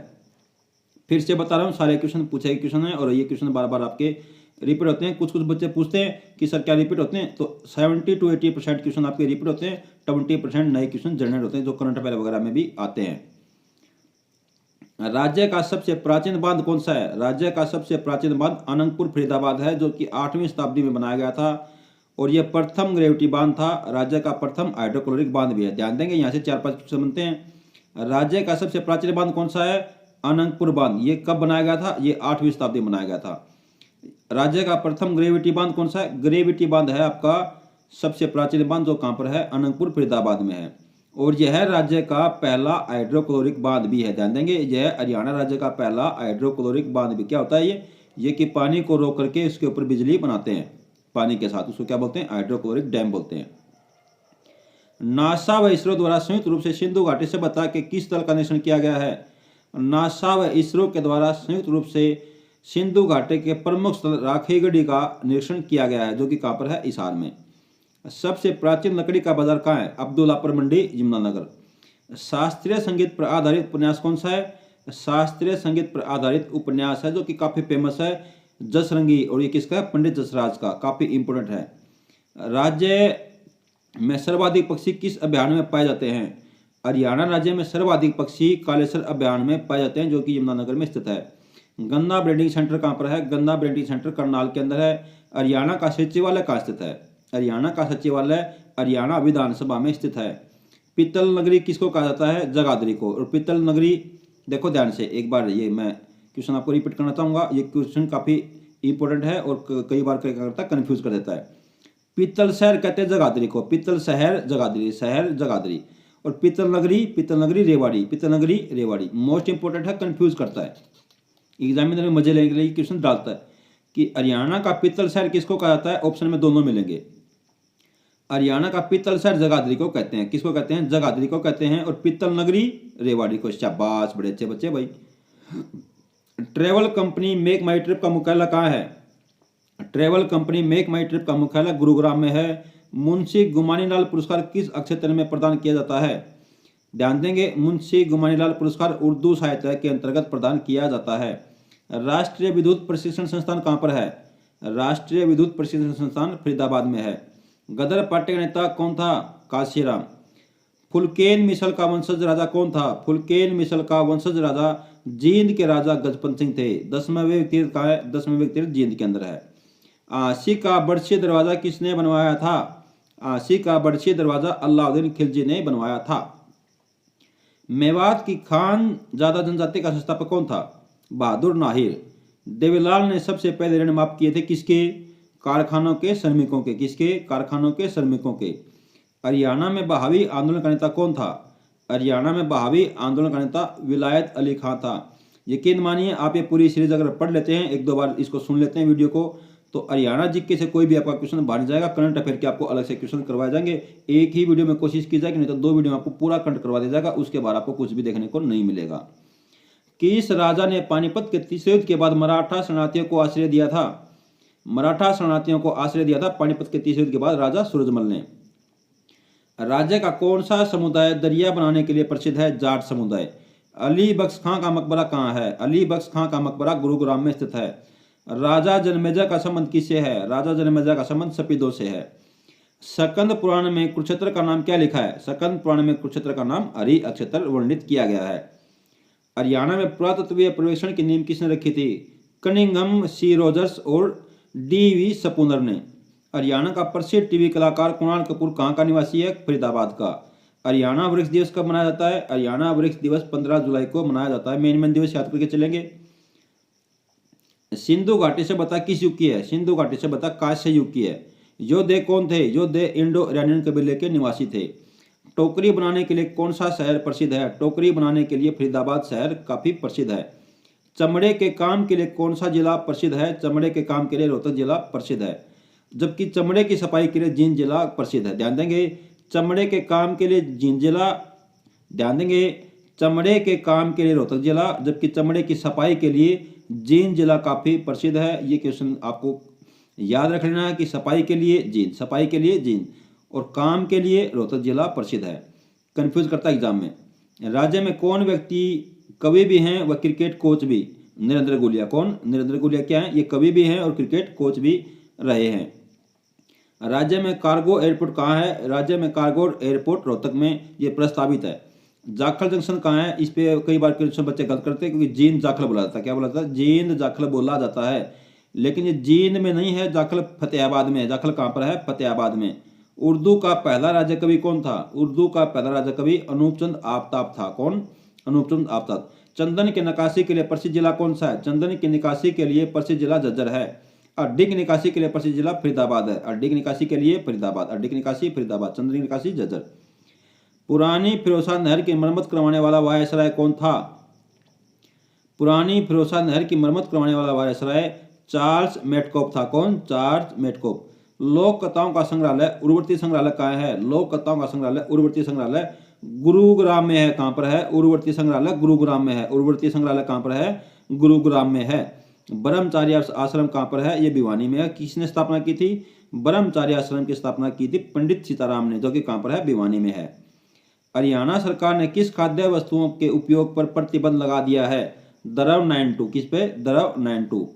फिर से बता रहा हूँ, सारे क्वेश्चन पूछे गए क्वेश्चन है और ये क्वेश्चन बार बार आपके रिपीट होते हैं। कुछ कुछ बच्चे पूछते हैं कि सर क्या रिपीट होते हैं, तो 70 to 80% क्वेश्चन आपके रिपीट होते हैं, 20% नए क्वेश्चन जनरेट होते हैं जो करंट अफेयर वगैरह में भी आते हैं। राज्य का सबसे प्राचीन बांध कौन सा है? राज्य का सबसे प्राचीन बांध अनंगपुर फरीदाबाद है, जो कि 8वीं शताब्दी में बनाया गया था और यह प्रथम ग्रेविटी बांध था। राज्य का प्रथम हाइड्रोक्लोरिक बांध भी है। ध्यान देंगे, यहाँ से 4-5 क्वेश्चन बनते हैं। राज्य का सबसे प्राचीन बांध कौन सा है? अनंगपुर बांध। ये कब बनाया गया था? ये 8वीं शताब्दी में बनाया गया था। राज्य का प्रथम ग्रेविटी बांध कौन सा है? ग्रेविटी बांध है आपका सबसे प्राचीन बांध, जो कहाँ पर है? अनंगपुर फरीदाबाद में है। और यह राज्य का पहला हाइड्रोक्लोरिक बांध भी है। ध्यान देंगे, यह हरियाणा राज्य का पहला हाइड्रोक्लोरिक बांध भी। क्या होता है ये कि पानी को रोक करके इसके ऊपर बिजली बनाते हैं पानी के साथ, उसको क्या बोलते हैं? हाइड्रोक्लोरिक डैम बोलते हैं। नासा व इसरो द्वारा संयुक्त रूप से सिंधु घाटी से बता के किस स्थल का निरीक्षण किया गया है? नासा व इसरो के द्वारा संयुक्त रूप से सिंधु घाटी के प्रमुख स्थल राखीगढ़ी का निरीक्षण किया गया है, जो कि कहाँ पर है? हिसार में। सबसे प्राचीन लकड़ी का बाजार कहाँ है? अब्दुल्लापुर मंडी, यमुनानगर। शास्त्रीय संगीत पर आधारित उपन्यास कौन सा है? शास्त्रीय संगीत पर आधारित उपन्यास है जो कि काफी फेमस है, जसरंगी। और ये किसका है? पंडित जसराज का। काफी इंपोर्टेंट है। राज्य में सर्वाधिक पक्षी किस अभ्यारण्य में पाए जाते हैं? हरियाणा राज्य में सर्वाधिक पक्षी कालेसर अभ्यारण्य में पाए जाते हैं, जो कि यमुनानगर में स्थित है। गन्ना ब्रीडिंग सेंटर कहाँ पर है? गन्ना ब्रीडिंग सेंटर करनाल के अंदर है। हरियाणा का सचिवालय कहाँ स्थित है? हरियाणा का सचिवालय हरियाणा विधानसभा में स्थित है। पीतल नगरी किसको कहा जाता है? जगाधरी को। और पीतल नगरी देखो ध्यान से एक बार, ये मैं क्वेश्चन आपको रिपीट करना चाहूँगा, ये क्वेश्चन काफ़ी इंपॉर्टेंट है और कई बार क्या करता है, कन्फ्यूज कर देता है। पीतल शहर कहते हैं जगाधरी को, पीतल शहर जगाधरी, शहर जगाधरी। और पीतल नगरी रेवाड़ी, पीतल नगरी रेवाड़ी। मोस्ट इंपॉर्टेंट है, कन्फ्यूज करता है, एग्जामिनर में मजे लेने के लिए क्वेश्चन डालता है कि हरियाणा का पीतल शहर किसको कहा जाता है। ऑप्शन में दोनों मिलेंगे। हरियाणा का पीतल शहर जगाधरी को कहते हैं, किसको कहते हैं, जगाधरी को कहते हैं। और पीतल नगरी रेवाड़ी को। शाबाश, बड़े अच्छे बच्चे भाई। ट्रेवल कंपनी मेक माई ट्रिप का मुख्यालय कहाँ है। ट्रेवल कंपनी मेक माई ट्रिप का मुख्यालय गुरुग्राम में है। मुंशी गुमानीलाल पुरस्कार किस क्षेत्र में प्रदान किया जाता है। ध्यान देंगे, मुंशी गुमानीलाल पुरस्कार उर्दू साहित्य के अंतर्गत प्रदान किया जाता है। राष्ट्रीय विद्युत प्रशिक्षण संस्थान कहाँ पर है। राष्ट्रीय विद्युत प्रशिक्षण संस्थान फरीदाबाद में है। गदर पार्टी का नेता कौन था, काशीराम। फुलकेन मिसल का वंशज राजा कौन था। फुलकेन मिसल का वंशज राजा जींद के राजा गजपंत सिंह थे। 10वें तीर्थ कहाँ है, 10वें तीर्थ जींद के अंदर है। आशी का बर्छी दरवाजा किसने बनवाया था। आशी का बर्छी दरवाजा अलाउद्दीन खिलजी ने बनवाया था। मेवात की खान ज्यादा जनजाति का संस्थापक कौन था, बहादुर नाहिर। देवीलाल ने सबसे पहले ऋण माफ किए थे, किसके, कारखानों के श्रमिकों के, किसके, कारखानों के श्रमिकों के। हरियाणा में बहावी आंदोलन का नेता कौन था। हरियाणा में बहावी आंदोलन का नेता विलायत अली खां था। यकीन मानिए, आप ये पूरी सीरीज अगर पढ़ लेते हैं, एक दो बार इसको सुन लेते हैं वीडियो को, तो हरियाणा जीके से कोई भी आपका क्वेश्चन बन जाएगा। करंट अफेयर के आपको अलग से क्वेश्चन करवाए जाएंगे। एक ही वीडियो में कोशिश की जाएगी, नहीं तो 2 वीडियो में आपको पूरा करंट करवा दिया जाएगा। उसके बाद आपको कुछ भी देखने को नहीं मिलेगा। किस राजा ने पानीपत के तीसरे युद्ध के बाद मराठा शरणार्थियों को आश्रय दिया था। मराठा शरणार्थियों को आश्रय दिया था पानीपत के तीसरे युद्ध के बाद राजा सूरजमल ने। राज्य का कौन सा समुदाय दरिया बनाने के लिए प्रसिद्ध है, जाट समुदाय। अली बख्श खां का मकबरा कहाँ है। अली बख्श खां का मकबरा गुरुग्राम में स्थित है। राजा जनमेजय का संबंध किससे है। राजा जनमेजय का संबंध सपिदों से है। सकंद पुराण में कुरुक्षेत्र का नाम क्या लिखा है। सकंद पुराण में कुरुक्षेत्र का नाम हरि अक्षेत्र वर्णित किया गया है। हरियाणा में पुरातत्वीय सर्वेक्षण की नींव किसने रखी थी, कनिंघम सी रोजर्स और डी.वी. सपूनर ने। हरियाणा का प्रसिद्ध टीवी कलाकार कुणाल कपूर कहाँ का निवासी है, फरीदाबाद का। हरियाणा वृक्ष दिवस कब मनाया जाता है। हरियाणा वृक्ष दिवस 15 जुलाई को मनाया जाता है। मेन दिवस याद करके चलेंगे। सिंधु घाटी से बता किस युग की है। सिंधु घाटी से बता कांस्य युग की है। योद्धे कौन थे, योद्धे इंडो इरानियन कबीले के निवासी थे। टोकरी बनाने के लिए कौन सा शहर प्रसिद्ध है। टोकरी बनाने के लिए फरीदाबाद शहर काफी प्रसिद्ध है। चमड़े के काम के लिए कौन सा जिला प्रसिद्ध है। चमड़े के काम के लिए रोहतक जिला प्रसिद्ध है। जबकि चमड़े की सफाई के लिए जींद जिला प्रसिद्ध है। ध्यान देंगे, चमड़े के काम के लिए जींद जिला, ध्यान देंगे, चमड़े के काम के लिए रोहतक जिला, जबकि चमड़े की सफाई के लिए जींद जिला काफी प्रसिद्ध है। ये क्वेश्चन आपको याद रख लेना है कि सफाई के लिए जींद, सफाई के लिए जींद और काम के लिए रोहतक जिला प्रसिद्ध है। कंफ्यूज करता है एग्जाम में। राज्य में कौन व्यक्ति कवि भी हैं व क्रिकेट कोच भी, नरेंद्र गुलिया। कौन, नरेंद्र गुलिया क्या है, ये कवि भी हैं और क्रिकेट कोच भी रहे हैं। राज्य में कार्गो एयरपोर्ट कहाँ है। राज्य में कार्गो एयरपोर्ट रोहतक में ये प्रस्तावित है। जाखल जंक्शन कहाँ है, इस पे कई बार क्वेश्चन बच्चे गलत करते हैं, क्योंकि जींद जाखल बोला जाता है। क्या बोला जाता है, जींद जाखल बोला जाता है, लेकिन ये जींद में नहीं है, जाखल फतेहाबाद में है। जाखल कहाँ पर है, फतेहाबाद में। उर्दू का पहला राज्य कवि कौन था। उर्दू का पहला राज्य कवि अनूपचंद आफ्ताब था। कौन, अनूपचंद आफ्ताब। चंदन की नक्काशी के लिए प्रसिद्ध जिला कौन सा है। चंदन की निकासी के लिए प्रसिद्ध जिला झज्जर है। अड्डी की निकासी के लिए प्रसिद्ध जिला फरीदाबाद है। अड्डी की निकासी के लिए फरीदाबाद, अड्डी की निकासी फरीदाबाद, चंदन की निकासी झज्जर। पुरानी फिरोजशाह नहर की मरम्मत करवाने वाला वायसराय कौन था। पुरानी फिरोजशाह नहर की मरम्मत करवाने वाला वायसराय चार्ल्स मेटकोप था। कौन, चार्ल्स मेटकोप। लोक कथाओं का संग्रहालय उर्वरती संग्रहालय कहाँ है। लोक कथाओं का संग्रहालय उर्वरती संग्रहालय गुरुग्राम में है। कहाँ पर है, उर्वरती संग्रहालय गुरुग्राम में है। उर्वरती संग्रहालय कहाँ पर है, गुरुग्राम में है। ब्रह्मचार्य आश्रम कहाँ पर है, ये भिवानी में है। किसने स्थापना की थी, ब्रह्मचार्य आश्रम की स्थापना की थी पंडित सीताराम ने, जो कि कहाँ पर है, भिवानी में है। हरियाणा सरकार ने किस खाद्य वस्तुओं के उपयोग पर प्रतिबंध लगा दिया है, द्रव 92। किस पे, द्रव 92।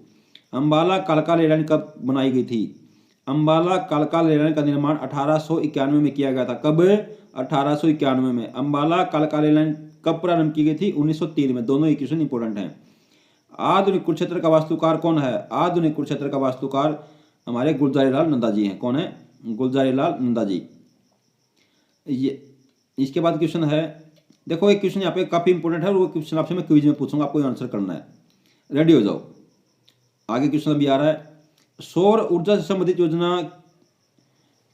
अंबाला कालका रेल लाइन कब बनाई गई थी। अंबाला कालका रेल लाइन का निर्माण 1891 में किया गया था। कब, 1891 में। अंबाला कालका रेल लाइन कब प्रारंभ की गई थी, 1903 में। दोनों इक्वेशन इंपोर्टेंट हैं। आधुनिक कुरुक्षेत्र का वास्तुकार कौन है। आधुनिक कुरुक्षेत्र का वास्तुकार हमारे गुलजारी लाल नंदा जी हैं। कौन है, गुलजारी लाल नंदा जी। ये इसके बाद क्वेश्चन है, देखो एक क्वेश्चन यहाँ पे काफी इंपोर्टेंट है और वो क्वेश्चन आपसे मैं क्विज में पूछूंगा, आपको आंसर करना है। रेडी हो जाओ। आगे क्वेश्चन अभी आ रहा है, सौर ऊर्जा से संबंधित योजना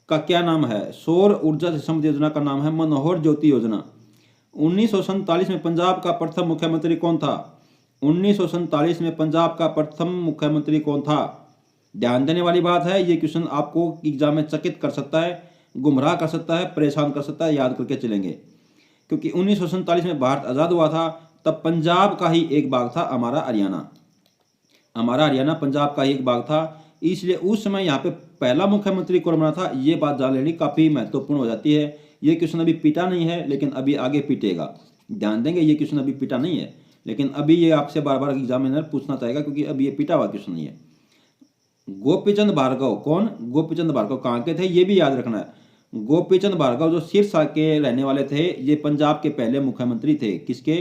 का क्या नाम है? सौर ऊर्जा से संबंधित योजना का नाम है मनोहर ज्योति योजना। 1947 में पंजाब का प्रथम मुख्यमंत्री कौन था? 1947 में पंजाब का प्रथम मुख्यमंत्री कौन था? ध्यान देने वाली बात है, ये क्वेश्चन आपको एग्जाम में चकित कर सकता है, गुमराह कर सकता है, परेशान कर सकता है, याद करके चलेंगे। क्योंकि 1947 में भारत आज़ाद हुआ था, तब पंजाब का ही एक भाग था हमारा हरियाणा। हमारा हरियाणा पंजाब का ही एक भाग था, इसलिए उस समय यहाँ पे पहला मुख्यमंत्री कौन बना था, ये बात जान लेनी काफ़ी महत्वपूर्ण हो जाती है। ये क्वेश्चन अभी पिटा नहीं है, लेकिन अभी आगे पिटेगा। ध्यान देंगे, ये क्वेश्चन अभी पिटा नहीं है, लेकिन अभी ये आपसे बार बार एग्जामिनर पूछना चाहेगा, क्योंकि अभी ये पिटा हुआ क्वेश्चन नहीं है। गोपीचंद भार्गव कौन? गोपीचंद भार्गव कहाँ के थे, ये भी याद रखना है। गोपीचंद भार्गव जो सिरसा के रहने वाले थे, ये पंजाब के पहले मुख्यमंत्री थे। किसके?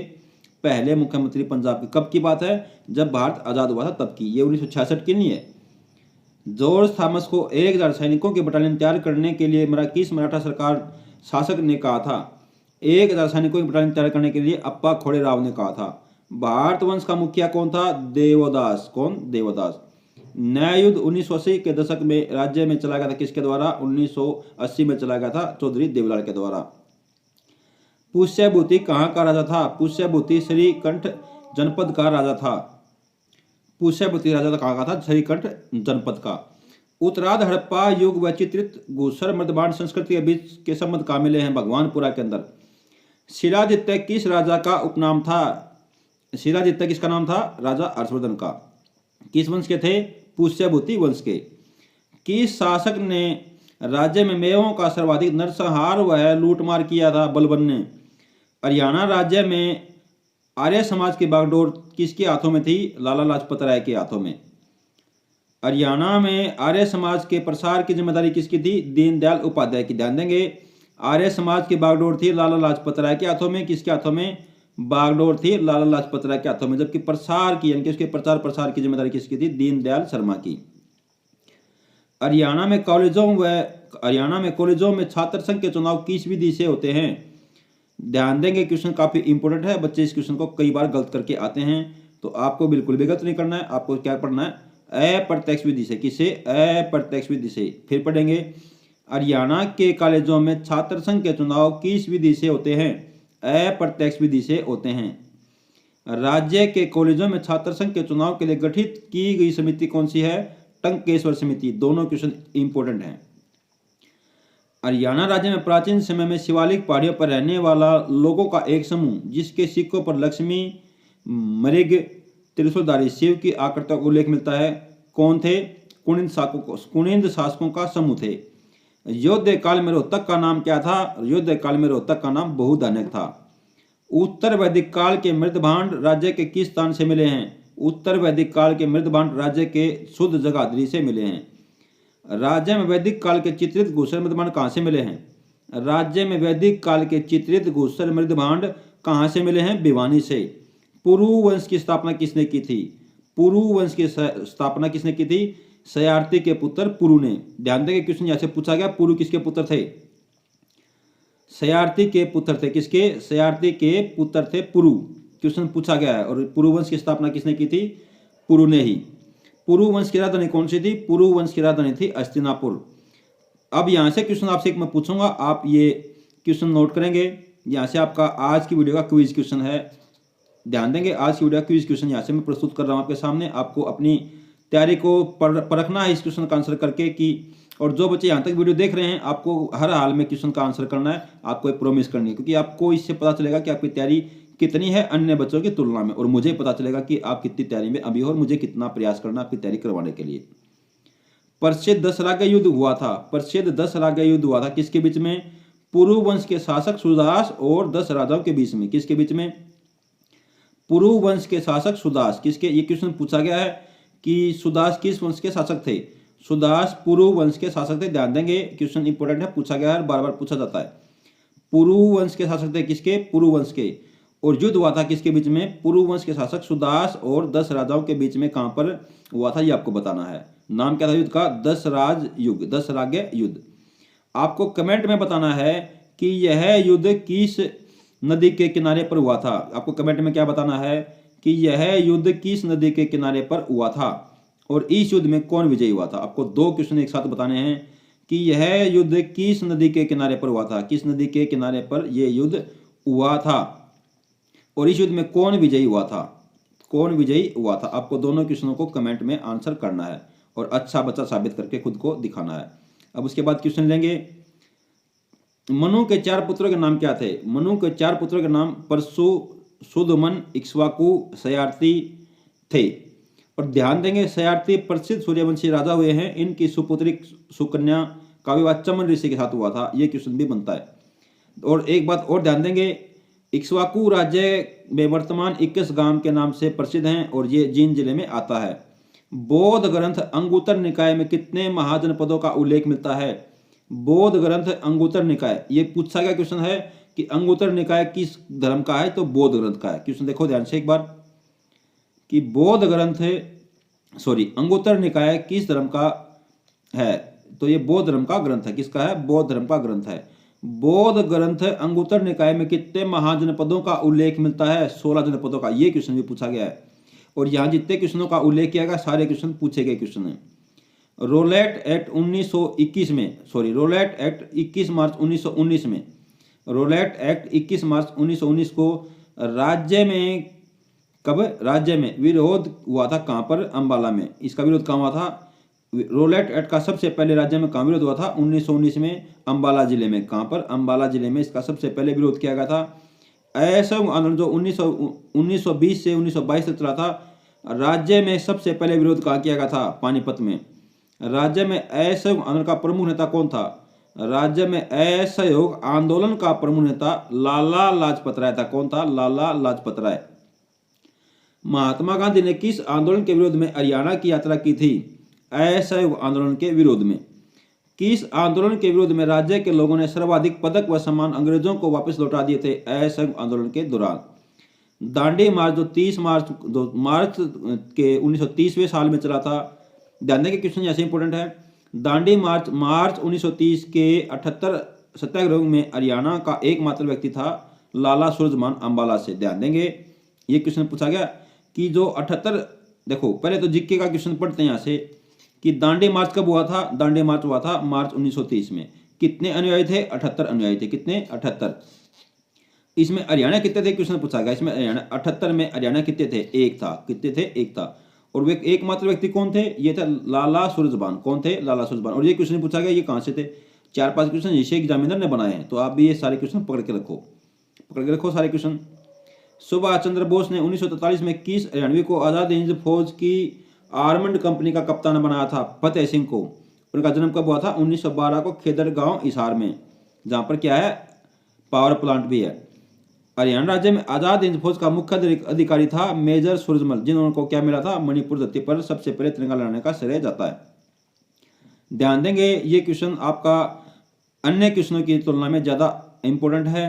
पहले मुख्यमंत्री पंजाब के। कब की बात है? जब भारत आज़ाद हुआ था तब की, ये 1966 की नहीं है। जॉर्ज थॉमस को 1000 सैनिकों के बटालियन तैयार करने के लिए किस मराठा सरकार शासक ने कहा था? 1000 सैनिकों की बटालियन तैयार करने के लिए अप्पा खोड़ेराव ने कहा था। भारत वंश का मुखिया कौन था? देवदास। कौन? देवदास। न्याय युद्ध 1980 के दशक में राज्य में चला गया था किसके द्वारा? 1980 में चला गया था चौधरी देवलाल के द्वारा। पुष्यभूति कहाँ का राजा था? पुष्यभूति श्रीकंठ जनपद का राजा था। पुष्यभूति राजा कहाँ का था? श्रीकंठ जनपद का। उत्तरार्ध हड़प्पा युग व चित्रित घूसर मर्दबान संस्कृति के बीच के संबंध कहाँ मिले हैं? भगवानपुरा के अंदर। शिलादित्य किस राजा का उपनाम था? शिलादित्य किसका नाम था? राजा हर्षवर्धन का। किस वंश के थे? पुष्यभूति वंश के। किस शासक ने राज्य में मेवों का सर्वाधिक नरसंहार व लूटमार किया था? बलबन ने। हरियाणा राज्य में आर्य समाज की बागडोर किसके हाथों में थी? लाला लाजपत राय के हाथों में। हरियाणा में आर्य समाज के प्रसार की जिम्मेदारी किसकी थी? दीनदयाल उपाध्याय की। ध्यान देंगे, आर्य समाज की बागडोर थी लाला लाजपत राय के हाथों में। किसके हाथों में? बागडोर थी लाला लाजपत राय के हाथों में। जबकि प्रसार की, यानी कि उसके प्रचार प्रसार की जिम्मेदारी किसकी थी? दीनदयाल शर्मा की। हरियाणा में कॉलेजों में छात्र संघ के चुनाव किस विधि से होते हैं? ध्यान देंगे, क्वेश्चन काफी इंपॉर्टेंट है। बच्चे इस क्वेश्चन को कई बार गलत करके आते हैं, तो आपको बिल्कुल भी गलत नहीं करना है। आपको क्या पढ़ना है? अप्रत्यक्ष विधि से। किससे? अप्रत्यक्ष विधि से। फिर पढ़ेंगे, हरियाणा के कॉलेजों में छात्र संघ के चुनाव किस विधि से होते हैं? अप्रत्यक्ष विधि से होते हैं। राज्य के कॉलेजों में छात्र संघ के चुनाव के लिए गठित की गई समिति कौन सी है? टंकेश्वर समिति। दोनों क्वेश्चन इंपॉर्टेंट हैं। हरियाणा राज्य में प्राचीन समय में शिवालिक पहाड़ियों पर रहने वाला लोगों का एक समूह, जिसके सिक्कों पर लक्ष्मी, मृग, त्रिशूलधारी शिव की आकृति का उल्लेख मिलता है, कौन थे? कुनिंद शासकों का समूह थे। योद्ध काल में रोहतक का नाम क्या था? योद्ध काल में रोहतक का नाम बहुधानक था। उत्तर वैदिक काल के मृदभांड राज्य के किस स्थान से मिले हैं? उत्तर वैदिक काल के मृदभांड राज्य के शुद्ध जगाधरी से मिले हैं। राज्य में वैदिक काल के चित्रित घूसर मृदभांड कहाँ से मिले हैं? राज्य में वैदिक काल के चित्रित घूसर मृदभांड कहाँ से मिले हैं? भिवानी से। पुरु वंश की स्थापना किसने की थी? पुरु वंश की स्थापना किसने की थी? सयार्थी के पुत्र पुरु ने। ध्यान देंगे, क्वेश्चन यहाँ से पूछा गया, पुरु किसके पुत्र थे? सयार्थी के पुत्र थे। किसके? सयार्थी के पुत्र थे पुरु। क्वेश्चन पूछा गया है। और पुरु वंश की स्थापना किसने की थी? पुरु ने ही। पुरु वंश की राजधानी कौन सी थी? पुरु वंश की राजधानी थी हस्तिनापुर। अब यहाँ से क्वेश्चन आपसे एक मैं पूछूंगा, आप ये क्वेश्चन नोट करेंगे। यहाँ से आपका आज की वीडियो का क्विज क्वेश्चन है। ध्यान देंगे, आज की वीडियो का क्विज क्वेश्चन यहाँ से मैं प्रस्तुत कर रहा हूँ आपके सामने। आपको अपनी तैयारी को परखना है इस क्वेश्चन का आंसर करके कि, और जो बच्चे यहाँ तक वीडियो देख रहे हैं, आपको हर हाल में क्वेश्चन का आंसर करना है। आपको एक प्रॉमिस करनी है, क्योंकि आपको इससे पता चलेगा कि आपकी तैयारी कितनी है अन्य बच्चों की तुलना में, और मुझे पता चलेगा कि आप कितनी तैयारी में अभी हो और मुझे कितना प्रयास करना आपकी तैयारी करवाने के लिए। प्रसिद्ध दशराग्य युद्ध हुआ था। प्रसिद्ध दशराग्य युद्ध हुआ था किसके बीच में? पुरु वंश के शासक सुदास और 10 राजाओं के बीच में। किसके बीच में? पुरु वंश के शासक सुदास। किसके? ये क्वेश्चन पूछा गया है कि सुदास किस वंश के शासक थे? सुदास पुरु वंश के शासक थे। ध्यान देंगे, क्वेश्चन इंपॉर्टेंट है, पूछा गया है, बार बार पूछा जाता है। पुरु वंश के शासक थे। किसके? पुरु वंश के। और युद्ध हुआ था किसके बीच में? पुरु वंश के शासक सुदास और 10 राजाओं के बीच में। कहां पर हुआ था ये आपको बताना है। नाम क्या था युद्ध का? दशराग्य युद्ध। आपको कमेंट में बताना है कि यह युद्ध किस नदी के किनारे पर हुआ था। आपको कमेंट में क्या बताना है कि यह युद्ध किस नदी के किनारे पर हुआ था और इस युद्ध में कौन विजयी हुआ था। आपको दो क्वेश्चन एक साथ बताने हैं कि यह युद्ध किस नदी के किनारे पर हुआ था, किस नदी के किनारे पर यह युद्ध हुआ था और इस युद्ध में कौन विजयी हुआ था, कौन विजयी हुआ था। आपको दोनों क्वेश्चनों को कमेंट में आंसर करना है और अच्छा बच्चा साबित करके खुद को दिखाना है। अब उसके बाद क्वेश्चन लेंगे, मनु के 4 पुत्रों के नाम क्या थे। मनु के 4 पुत्रों के नाम परशु, सुदमन, इक्ष्वाकु, सयार्थी थे। और ध्यान देंगे सयार्थी प्रसिद्ध सूर्यवंशी राजा हुए हैं। इनकी सुपुत्री सुकन्या का विवाह चमन ऋषि के साथ हुआ था। ये क्वेश्चन भी बनता है। और एक बात और ध्यान देंगे, इक्ष्वाकु राज्य में वर्तमान 21 गांव के नाम से प्रसिद्ध हैं और ये जींद जिले में आता है। बौद्ध ग्रंथ अंगुत्तर निकाय में कितने महाजनपदों का उल्लेख मिलता है। बौद्ध ग्रंथ अंगुत्तर निकाय, ये पूछा गया क्वेश्चन है कि अंगुत्तर निकाय किस धर्म का है, तो बौद्ध ग्रंथ का है। क्वेश्चन देखो ध्यान से एक बार कि बौद्ध ग्रंथ अंगुत्तर निकाय किस धर्म का है, तो ये बौद्ध धर्म का ग्रंथ है। किसका है, बौद्ध धर्म का ग्रंथ है। बौद्ध ग्रंथ अंगुत्तर निकाय में कितने महाजनपदों का उल्लेख मिलता है, 16 जनपदों का। ये क्वेश्चन भी पूछा गया है और यहाँ जितने क्वेश्चनों का उल्लेख किया गया सारे क्वेश्चन पूछे गए क्वेश्चन है। रोलेट एक्ट 1921 में, रोलेट एक्ट 21 मार्च 1919 में, रोलेट एक्ट 21 मार्च 1919 को राज्य में कब, राज्य में विरोध हुआ था कहाँ पर, अंबाला में। इसका विरोध कहाँ हुआ था, रोलेट एक्ट का सबसे पहले राज्य में कहाँ विरोध हुआ था, 1919 में अंबाला जिले में। कहाँ पर, अंबाला जिले में इसका सबसे पहले विरोध किया गया था। ऐसा आंदोलन जो 1920 से 1922 तक चला था। राज्य में सबसे पहले विरोध कहाँ किया गया था, पानीपत में। राज्य में असहयोग आंदोलन का प्रमुख नेता कौन था, राज्य में असहयोग आंदोलन का प्रमुख नेता लाला लाजपत राय था। कौन था, लाला लाजपत राय। महात्मा गांधी ने किस आंदोलन के विरोध में हरियाणा की यात्रा की थी, असहयोग आंदोलन के विरोध में। किस आंदोलन के विरोध में राज्य के लोगों ने सर्वाधिक पदक व सम्मान अंग्रेजों को वापस लौटा दिए थे, असहयोग आंदोलन के दौरान। दांडी मार्च जो 30 मार्च के 1930वें साल में चला था। ध्यान दें कि क्वेश्चन ऐसे इंपॉर्टेंट है। दांडी मार्च 1930 के 78 सत्याग्रह में हरियाणा का एकमात्र व्यक्ति था लाला सूरजमान अंबाला से। ध्यान देंगे ये क्वेश्चन पूछा गया कि जो 78, देखो पहले तो जीके का क्वेश्चन पढ़ते हैं यहाँ से कि दांडी मार्च कब हुआ था। दांडी मार्च हुआ था मार्च 1930 में। कितने अनुयायी थे, 78 अनुयायी थे। कितने, 78। इसमें हरियाणा कितने थे, क्वेश्चन पूछा गया। इसमें हरियाणा 78 में हरियाणा कितने थे, एक था। कितने थे, एक था। और वे एकमात्र व्यक्ति कौन थे, ये थे लाला सूरजबान। कौन थे, लाला सूरजबान। और ये क्वेश्चन पूछा गया ये कहाँ से थे, 4-5 क्वेश्चन इसे एग्जामिनर ने बनाए हैं, तो आप भी ये सारे क्वेश्चन पकड़ के रखो सारे क्वेश्चन। सुभाष चंद्र बोस ने 1943 में किस हरियाणवी को आजाद हिंद फौज की आर्मड कंपनी का कप्तान बनाया था, फतेह सिंह को। उनका जन्म कब हुआ था, 1912 को खेदड़ गांव हिसार में, जहां पर क्या है, पावर प्लांट भी है। हरियाणा राज्य में आजाद हिंद फौज का मुख्य अधिकारी था मेजर सूरजमल, जिन्होंने क्या मिला था, मणिपुर धरती पर सबसे पहले तिरंगा लहराने का श्रेय जाता है। ध्यान देंगे ये क्वेश्चन आपका अन्य क्वेश्चनों की तुलना में ज्यादा इंपॉर्टेंट है।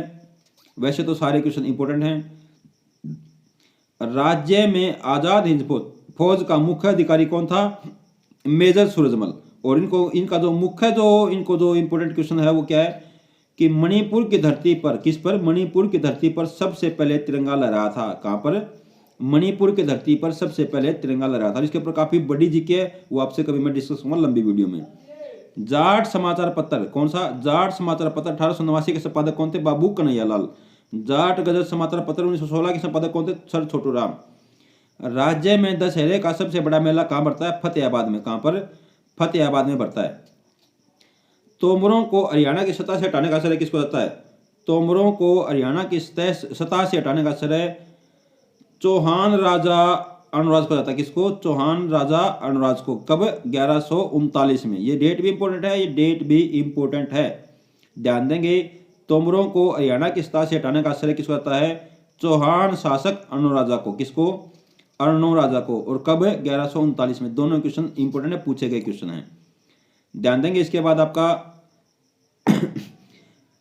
वैसे तो सारे क्वेश्चन इंपॉर्टेंट हैं। राज्य में आजाद हिंद फौज का मुख्य अधिकारी कौन था, मेजर सूरजमल। और इनका जो इंपॉर्टेंट क्वेश्चन है वो क्या है कि मणिपुर की धरती पर, किस पर, मणिपुर की धरती पर सबसे पहले तिरंगा लहराया था। कहां पर, मणिपुर की धरती पर सबसे पहले तिरंगा लहराया था। इसके ऊपर काफी बड़ी जीके है, वो आपसे कभी मैं डिस्कस करूंगा लंबी वीडियो में। जाट समाचार पत्र कौन सा, जाट समाचार पत्र 1889 के संपादक कौन थे, बाबू कन्हैयालाल। जाट गजल समाचार पत्र 1916 के संपादक कौन थे, सर छोटू राम। राज्य में दशहरे का सबसे बड़ा मेला कहां बढ़ता है, फतेहाबाद में। कहां पर, फतेहाबाद में बढ़ता है। तोमरों को हरियाणा की सतह से हटाने का श्रेय किसको जाता है, तोमरों को हरियाणा की सतह से हटाने का श्रेय चौहान राजा अनुराज को जाता है। किसको, चौहान राजा अनुराज को। कब, 1139 में। ये डेट भी इंपॉर्टेंट है, ये डेट भी इंपॉर्टेंट है। ध्यान देंगे तोमरों को हरियाणा की सतह से हटाने का श्रेय किसको जाता है, चौहान शासक अनुराजा को। किसको, अर्णोराजा को। और कब, 1139 में। दोनों क्वेश्चन इंपॉर्टेंट है, पूछे गए क्वेश्चन है। ध्यान देंगे इसके बाद आपका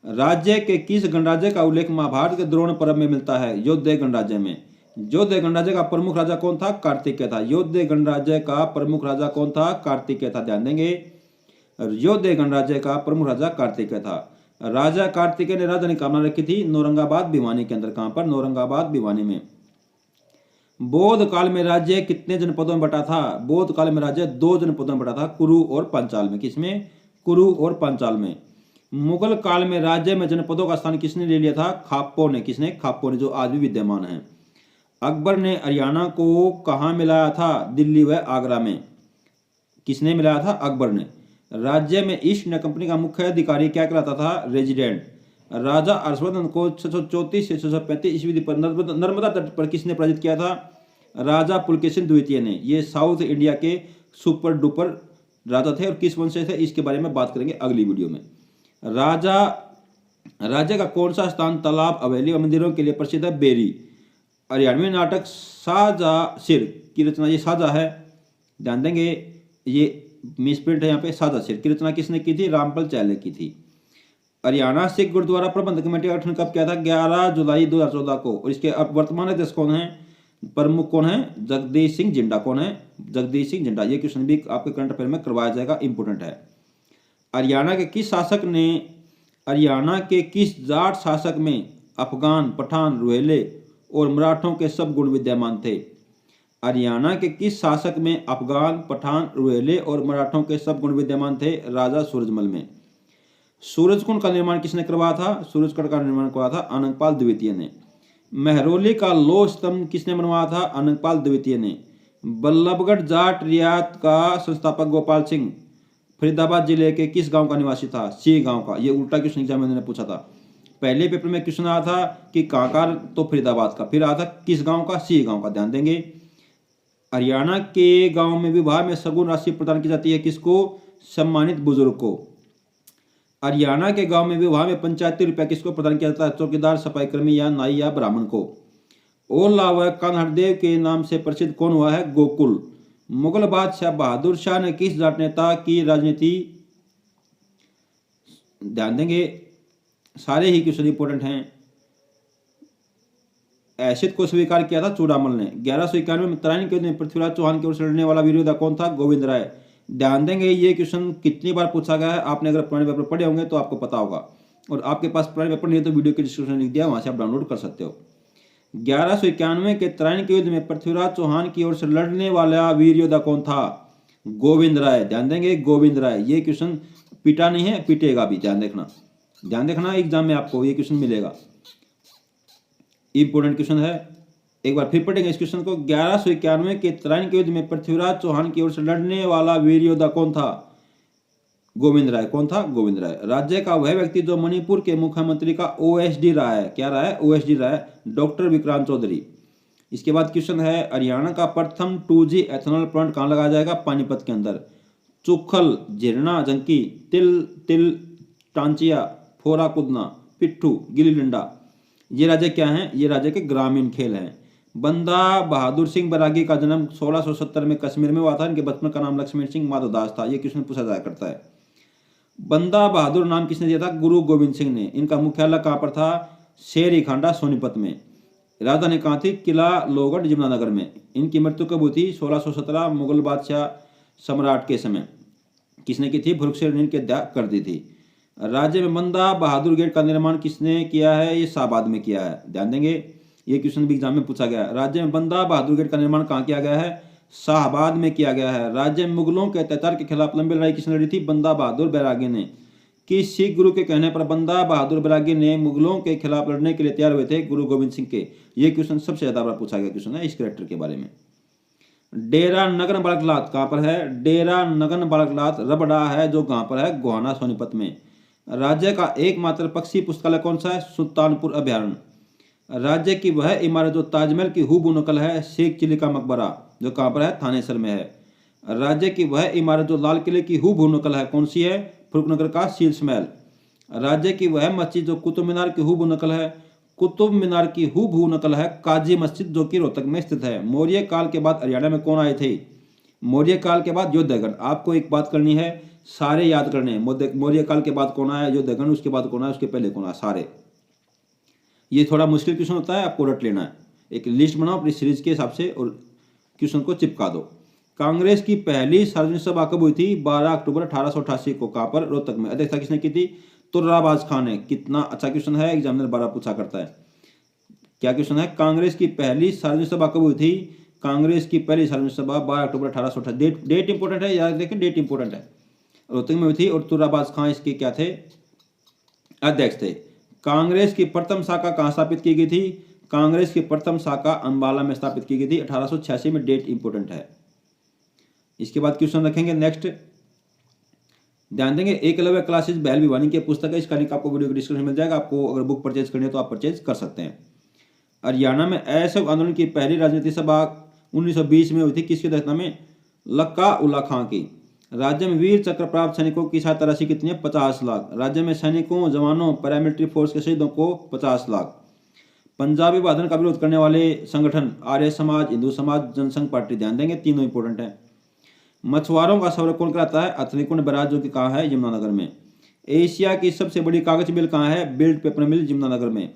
राज्य के किस गणराज्य का उल्लेख महाभारत के द्रोण पर्व में मिलता है, योद्धे गणराज्य में। योद्धे गणराज्य का प्रमुख राजा कौन था, कार्तिकेय था। योद्धे गणराज्य का प्रमुख राजा कौन था, कार्तिकेय था। ध्यान देंगे योद्धे गणराज्य का प्रमुख राजा कार्तिकेय था। राजा कार्तिकेय ने राजधानी कहाँ रखी थी, नौरंगाबाद भिवानी के अंदर। कहां पर, नौरंगाबाद भिवानी में। बौद्ध काल में राज्य कितने जनपदों में बटा था? बौद्ध काल में राज्य 2 जनपदों में बटा था, कुरु और पांचाल में। किसमें? कुरु और पांचाल में। मुगल काल में राज्य में जनपदों का स्थान किसने ले लिया था? खाप्पो ने। किसने? खाप्पो ने, जो आज भी विद्यमान है। अकबर ने हरियाणा को कहाँ मिलाया था? दिल्ली व आगरा में। किसने मिलाया था? अकबर ने। राज्य में ईस्ट इंडिया कंपनी का मुख्य अधिकारी क्या कहलाता था? रेजिडेंट। राजा हर्षवर्धन को 634 से 635 ईस्वी पर नर्मदा तट पर किसने पराजित किया था? राजा पुलकेशिन द्वितीय ने। ये साउथ इंडिया के सुपर डुपर राजा थे और किस वंश से थे, इसके बारे में बात करेंगे अगली वीडियो में। राज्य का कौन सा स्थान तालाब, हवेली व मंदिरों के लिए प्रसिद्ध है? बेरी। हरियाणवी नाटक शाहजहाँ सिर की रचना, ये शाहजहाँ है, ध्यान देंगे, ये मिसप्रिंट है यहाँ पे। शाहजहाँ सिर की रचना किसने की थी? रामपाल चैले की थी। हरियाणा सिख गुरुद्वारा प्रबंधक कमेटी का गठन कब किया था? 11 जुलाई 2014 को। और इसके अब वर्तमान अध्यक्ष कौन है? प्रमुख कौन है? जगदीश सिंह जिंडा। कौन है? जगदीश सिंह जिंडा। ये क्वेश्चन भी आपके करंट अफेयर में करवाया जाएगा, इंपोर्टेंट है। हरियाणा के किस जाट शासक में अफगान, पठान, रोहिले और मराठों के सब गुण विद्यमान थे? हरियाणा के किस शासक में अफगान, पठान, रोहिले और मराठों के सब गुण विद्यमान थे? राजा सूरजमल में। सूरजकुंड का निर्माण किसने करवाया था? सूरजकुंड का निर्माण करवाया था अनंगपाल द्वितीय ने। महरौली का लौह स्तंभ किसने बनवाया था? अनंगपाल द्वितीय ने। बल्लभगढ़ जाट रियात का संस्थापक गोपाल सिंह फरीदाबाद जिले के किस गांव का निवासी था? सी गांव का। ये उल्टा क्वेश्चन एग्जाम में पूछा था। पहले पेपर में क्वेश्चन आया था कि कहाँ का, तो फरीदाबाद का। फिर आया था किस गांव का? सी गांव का। ध्यान देंगे। हरियाणा के गांव में विवाह में सगुन राशि प्रदान की जाती है किसको? सम्मानित बुजुर्ग को। हरियाणा के गांव में विवाह में पंचायती रुपया किसको प्रदान किया जाता है? चौकीदार, सफाई कर्मी या नाई या ब्राह्मण को। ओला व कान्हड़देव के नाम से प्रसिद्ध कौन हुआ है? गोकुल। मुगल बादशाह बहादुर शाह ने किस जाट नेता की राजनीति, ध्यान देंगे, सारे ही क्वेश्चन इंपोर्टेंट हैं। ऐसित को स्वीकार किया था चूड़ामल ने। 1191 में तराइन के युद्ध में पृथ्वीराज चौहान की ओर से लड़ने वाला वीर योद्धा कौन था? गोविंद राय। ध्यान देंगे, ये क्वेश्चन कितनी बार पूछा गया है, आपने अगर पुराने पेपर पढ़े होंगे तो आपको पता होगा, और आपके पास पुराने पेपर नहीं है तो वीडियो के डिस्क्रिप्शन लिख दिया, वहां से आप डाउनलोड कर सकते हो। 1191 के तराइन के युद्ध में पृथ्वीराज चौहान की ओर से लड़ने वाला वीर योद्धा कौन था? गोविंद राय। ध्यान देंगे, गोविंद राय। ये क्वेश्चन पिटा नहीं है, पिटेगा भी, ध्यान देखना एग्जाम में आपको ये क्वेश्चन मिलेगा, इंपोर्टेंट क्वेश्चन है। एक बार फिर पढ़ेंगे इस क्वेश्चन को। 1191 के तराइन के युद्ध में पृथ्वीराज चौहान की ओर से लड़ने वाला वीर योद्धा कौन था? गोविंद राय। कौन था? गोविंद राय। राज्य का वह व्यक्ति जो मणिपुर के मुख्यमंत्री का ओएसडी रहा है, क्या रहा है? ओएसडी रहा है, डॉक्टर विक्रांत चौधरी। इसके बाद क्वेश्चन है, हरियाणा का प्रथम 2G एथेनॉल प्लांट कहाँ लगाया जाएगा? पानीपत के अंदर। चुखल, झिरना, जंकी, तिल टांचिया, फोरा कुदना, पिट्ठू, गिल्ली डंडा, ये राज्य क्या हैं? ये राज्य के ग्रामीण खेल हैं। बंदा बहादुर सिंह बैरागी का जन्म 1670 में कश्मीर में हुआ था। इनके बचपन का नाम लक्ष्मण सिंह माधवदास था। ये क्वेश्चन पूछा जाया करता है। बंदा बहादुर नाम किसने दिया था? गुरु गोविंद सिंह ने। इनका मुख्यालय कहाँ पर था? शेरी खांडा सोनीपत में। राजधानी कहाँ थी? किला लोहगढ़ यमुनानगर में। इनकी मृत्यु कब हुई थी? 1617 मुगल बादशाह सम्राट के समय। किसने की थी? भुरुक्षेर ने इनकी हत्या कर दी थी। राज्य में बंदा बहादुर गेट का निर्माण किसने किया है? ये शाहबाद में किया है। ध्यान देंगे, ये क्वेश्चन भी एग्जाम में पूछा गया है। राज्य में बंदा बहादुर गेट का निर्माण कहाँ किया गया है? शाहबाद में किया गया है। राज्य में मुगलों के अत्याचार के खिलाफ लंबी लड़ाई किसने लड़ी थी? बंदा बहादुर बैरागी ने। किस सिख गुरु के कहने पर बंदा बहादुर बैरागी ने मुगलों के खिलाफ लड़ने के लिए तैयार हुए थे? गुरु गोविंद सिंह के। ये क्वेश्चन सबसे ज्यादा बार पूछा गया क्वेश्चन है इस कैरेक्टर के बारे में। डेरा नगन बालकनाथ कहाँ पर है? डेरा नगन बालकनाथ रबड़ा है, जो कहाँ पर है? गोहाना सोनीपत में। राज्य का एकमात्र पक्षी पुस्तकालय कौन सा है? सुल्तानपुर अभ्यारण्य। राज्य की वह इमारत जो ताजमहल की हूबहू नकल है? शेख चिली का मकबरा, जो कहाँ पर है? थानेसर में है। राज्य की वह इमारत जो लाल किले की हूबहू नकल है, कौन सी है? फरुखनगर का शील्स महल। राज्य की वह मस्जिद जो कुतुब मीनार की हूबहू नकल है? कुतुब मीनार की हूबहू नकल है काजी मस्जिद, जो कि रोहतक में स्थित है। मौर्य काल के बाद हरियाणा में कौन आए थे? मौर्य काल के बाद योद्धगण। आपको एक बात करनी है, सारे याद करने हैं। मौर्य काल के बाद कौन आया? योद्धगण। उसके बाद कौन आया? उसके पहले कौन आया? सारे। ये थोड़ा मुश्किल क्वेश्चन होता है, आपको रट लेना है। एक लिस्ट बनाओ अपनी सीरीज के हिसाब से और क्वेश्चन को चिपका दो। कांग्रेस की पहली सार्वजनिक सभा कब हुई थी? 12 अक्टूबर 1888 को। कहाँ पर? रोहतक में। अध्यक्षता किसने की थी? तुर्राबाज खान ने। कितना अच्छा क्वेश्चन है, एग्जामिनर 12 पूछा करता है। क्या क्वेश्चन है? कांग्रेस की पहली सार्वजनिक सभा कब हुई थी? कांग्रेस की पहली सार्वजनिक सभा 12 अक्टूबर 1828। डेट इंपॉर्टेंट है, याद रखें, डेट इंपॉर्टेंट है। रोहतक में हुई थी और तुराबाज खां इसके क्या थे? अध्यक्ष थे। कांग्रेस की प्रथम शाखा कहाँ स्थापित की गई थी? कांग्रेस की प्रथम शाखा अंबाला में स्थापित की गई थी 1886 में। डेट इंपॉर्टेंट है। इसके बाद क्वेश्चन रखेंगे नेक्स्ट, ध्यान देंगे, एकलव्य क्लासेस बहल भिवानी की पुस्तक है, इसका लिंक आपको वीडियो के डिस्क्रिप्शन में मिल जाएगा। आपको अगर बुक परचेज करनी है तो आप परचेज कर सकते हैं। हरियाणा में असहयोग आंदोलन की पहली राजनीतिक सभा 1920 में हुई थी, किसकी अध्यक्षता में? लक्का उल्ला खां की। राज्य में वीर चक्र प्राप्त सैनिकों की सहायता राशि कितनी है? 50 लाख। राज्य में सैनिकों, जवानों, पैरामिलिट्री फोर्स के शहीदों को 50 लाख। पंजाबी विभाजन का विरोध करने वाले संगठन आर्य समाज, हिंदू समाज, जनसंघ पार्टी। ध्यान देंगे, तीनों इंपॉर्टेंट है। मछुआरों का सर्वे कौन कराता है? हथनीकुंड बैराज, जो कि कहाँ है? यमुनानगर में। एशिया की सबसे बड़ी कागज मिल कहाँ है? बिल्ड पेपर मिल, यमुनानगर में।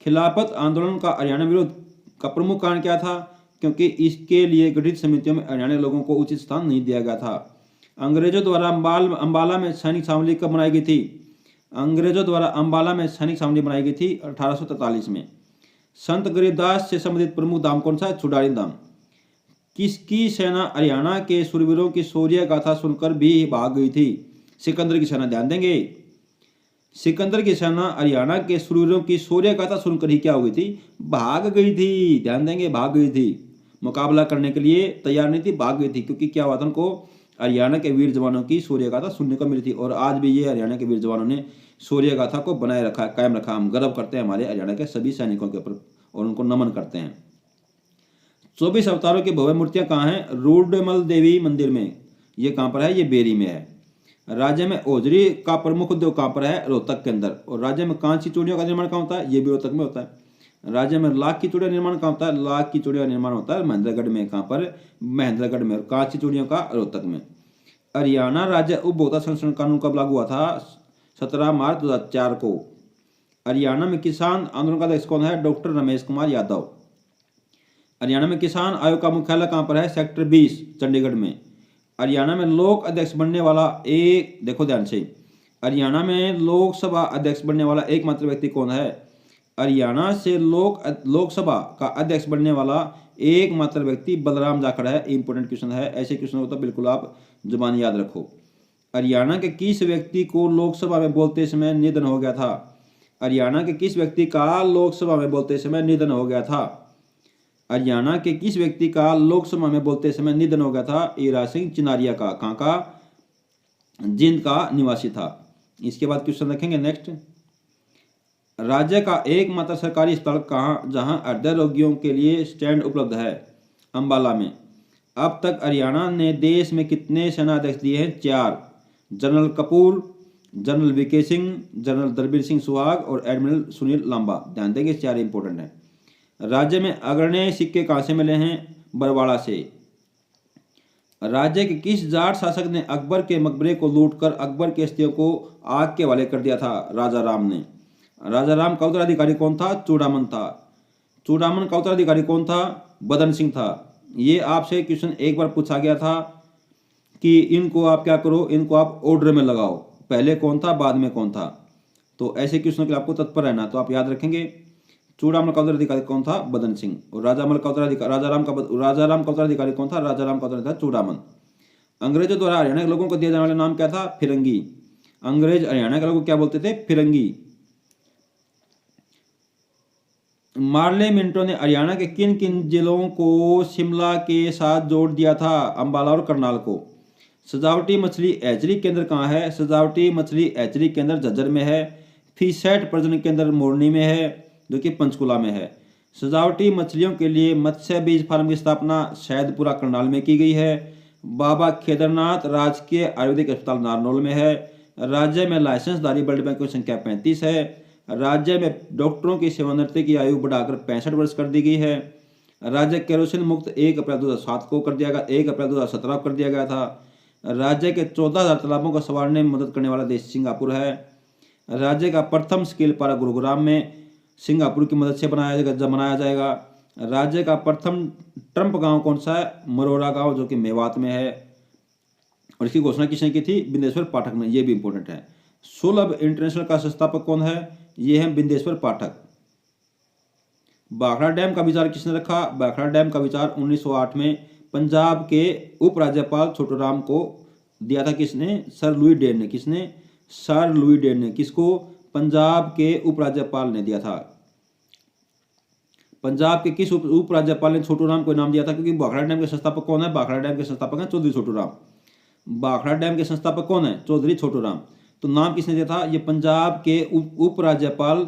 खिलाफत आंदोलन का हरियाणा विरोध का प्रमुख कारण क्या था? क्योंकि इसके लिए गठित समितियों में हरियाणा के लोगों को उचित स्थान नहीं दिया गया था। अंग्रेजों द्वारा अंबाला में सैनिक छावनी कब बनाई गई थी? अंग्रेजों द्वारा अंबाला में सैनिक छावनी बनाई गई थी 1843 में। संत गरीबदास से संबंधित प्रमुख धाम कौन सा है? चुड़ारी धाम। किसकी सेना हरियाणा के शूरवीरों की शौर्य गाथा सुनकर भी भाग गई थी? सिकंदर की सेना। ध्यान देंगे, सिकंदर की सेना हरियाणा के शूरवीरों की शौर्य गाथा सुनकर ही क्या हो गई थी? भाग गई थी। ध्यान देंगे, भाग गई थी। मुकाबला करने के लिए तैयार नहीं थी, भाग गई थी, क्योंकि क्या हुआ था उनको? हरियाणा के वीर जवानों की शौर्य गाथा सुनने को मिली थी। और आज भी ये हरियाणा के वीर जवानों ने शौर्य गाथा को बनाए रखा, कायम रखा। हम गर्व करते हैं हमारे हरियाणा के सभी सैनिकों के ऊपर और उनको नमन करते हैं। 24 अवतारों की भव्य मूर्तियां कहाँ हैं? रूडमल देवी मंदिर में। ये कहाँ पर है? ये बेरी में है। राज्य में ओजरी का प्रमुख उद्योग कहाँ पर है? रोहतक के अंदर। और राज्य में कांच चूड़ियों का निर्माण कहाँ होता है? ये भी रोहतक में होता है। राज्य में लाख की चूड़ियों का निर्माण कहाँ होता है? लाख की चूड़ियों का निर्माण होता है महेंद्रगढ़ में। कहाँ पर? महेंद्रगढ़ में। और कांच चूड़ियों का रोहतक में। हरियाणा राज्य उपभोक्ता संरक्षण कानून कब लागू हुआ था? 17 मार्च 2004 को। हरियाणा में किसान आंदोलन का अध्यक्ष कौन है? डॉक्टर रमेश कुमार यादव। हरियाणा में किसान आयोग का मुख्यालय कहाँ पर है? सेक्टर 20 चंडीगढ़ में। हरियाणा में लोक अध्यक्ष बनने वाला एक, देखो ध्यान से, हरियाणा में लोकसभा अध्यक्ष बनने वाला एकमात्र व्यक्ति कौन है? हरियाणा से लोकसभा का अध्यक्ष बनने वाला एकमात्र व्यक्ति बलराम जाखड़ है। इंपोर्टेंट क्वेश्चन है, ऐसे क्वेश्चन हो तो बिल्कुल आप जुबान याद रखो। हरियाणा के किस व्यक्ति को लोकसभा में बोलते समय निधन हो गया था? हरियाणा के किस व्यक्ति का लोकसभा में बोलते समय निधन हो गया था? हरियाणा के किस व्यक्ति का लोकसभा में बोलते समय निधन हो गया था? हीरा सिंह चिनारिया का। कहाँ का? जींद का निवासी था। इसके बाद क्वेश्चन रखेंगे नेक्स्ट, राज्य का एकमात्र सरकारी अस्पताल कहाँ जहां हृदय रोगियों के लिए स्टैंड उपलब्ध है? अंबाला में। अब तक हरियाणा ने देश में कितने सेनाध्यक्ष दिए हैं? 4। General Kapoor, general VK Singh, general Dalbir Singh Suhag और एडमिरल सुनील लांबा। ध्यान देंगे, 4 इंपोर्टेंट है। राज्य में अग्रणी सिक्के कहाँ से मिले हैं? बरवाड़ा से। राज्य के किस जाट शासक ने अकबर के मकबरे को लूटकर अकबर के अस्थियों को आग के हवाले कर दिया था? राजा राम ने। राजा राम का उत्तराधिकारी कौन था? चूड़ामन था। चूड़ामन का उत्तराधिकारी कौन था? बदन सिंह था। ये आपसे क्वेश्चन एक बार पूछा गया था कि इनको आप क्या करो, इनको आप ऑर्डर में लगाओ, पहले कौन था बाद में कौन था। तो ऐसे क्वेश्चनों के लिए आपको तत्पर रहना, तो आप याद रखेंगे। चूड़ामल का उत्तराधिकारी कौन था? बदन सिंह। और राजा राम का उत्तराधिकारी कौन था? राजा राम का उत्तराधिकारी चूड़ामन। अंग्रेजों द्वारा हरियाणा के लोगों को दिया जाने वाला नाम क्या था? फिरंगी। अंग्रेज हरियाणा के लोगों को क्या बोलते थे? फिरंगी। मार्ले मिंटो ने हरियाणा के किन किन जिलों को शिमला के साथ जोड़ दिया था? अंबाला और करनाल को। सजावटी मछली हैचरी केंद्र कहाँ है? सजावटी मछली हैचरी केंद्र झज्जर में है। फिशेट प्रजनन केंद्र मोरनी में है, जो कि पंचकुला में है। सजावटी मछलियों के लिए मत्स्य बीज फार्म की स्थापना सैदपुरा करनाल में की गई है। बाबा केदारनाथ राजकीय आयुर्वेदिक अस्पताल नारनौल में है। राज्य में लाइसेंसधारी ब्लड बैंक की संख्या 35 है। राज्य में डॉक्टरों की सेवानिवृत्ति की आयु बढ़ाकर 65 वर्ष कर दी गई है। राज्य केरोसिन मुक्त 1 अप्रैल 2007 को कर दिया गया, 1 अप्रैल 2017 को कर दिया गया था। राज्य के 14,000 तालाबों को संवारने में मदद करने वाला देश सिंगापुर है। राज्य का प्रथम स्किल पार्क गुरुग्राम में सिंगापुर की मदद से बनाया जाएगा। राज्य का प्रथम ट्रंप गांव कौन सा है? मरोरा गांव, जो कि मेवात में है। और इसकी घोषणा किसने की थी? बिंदेश्वर पाठक ने। ये भी इंपॉर्टेंट है। सुलभ इंटरनेशनल का संस्थापक कौन है? ये है बिंदेश्वर पाठक। भाखड़ा डैम का विचार किसने रखा? भाखड़ा डैम का विचार 1908 में पंजाब के उपराज्यपाल छोटूराम को दिया था। किसने? सर लुई डेन ने। किसने? सर लुई डेन ने। किसको? पंजाब के उपराज्यपाल ने दिया था। पंजाब के किस उपराज्यपाल ने छोटूराम को इनाम दिया था? क्योंकि भाखड़ा डैम के संस्थापक कौन है? भाखड़ा डैम के संस्थापक हैं चौधरी छोटूराम। भाखड़ा डैम के संस्थापक कौन है? चौधरी छोटूराम। तो नाम किसने दिया था? ये पंजाब के उपराज्यपाल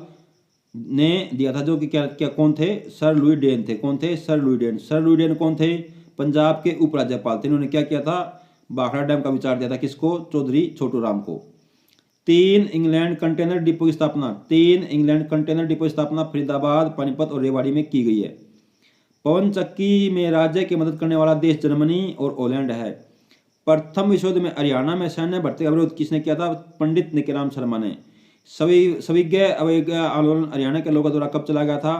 ने दिया था, जो कि क्या कौन थे? सर लुई डेन थे। कौन थे? Sir Louis Dane. Sir Louis Dane कौन थे? पंजाब के उपराज्यपाल थे। इन्होंने क्या किया था? भाखड़ा डैम का विचार दिया था। किसको? चौधरी छोटूराम को। 3 इंग्लैंड कंटेनर डिपो की स्थापना 3 इंग्लैंड कंटेनर डिपो की स्थापना फरीदाबाद, पानीपत और रेवाड़ी में की गई है। पवन चक्की में राज्य की मदद करने वाला देश जर्मनी और हॉलैंड है। प्रथम विश्व युद्ध में हरियाणा में सैन्य भर्ती का विरोध किसने किया था? पंडित निकीराम शर्मा ने। सविज्ञ अवज्ञा आंदोलन हरियाणा के लोगों द्वारा कब चला गया था?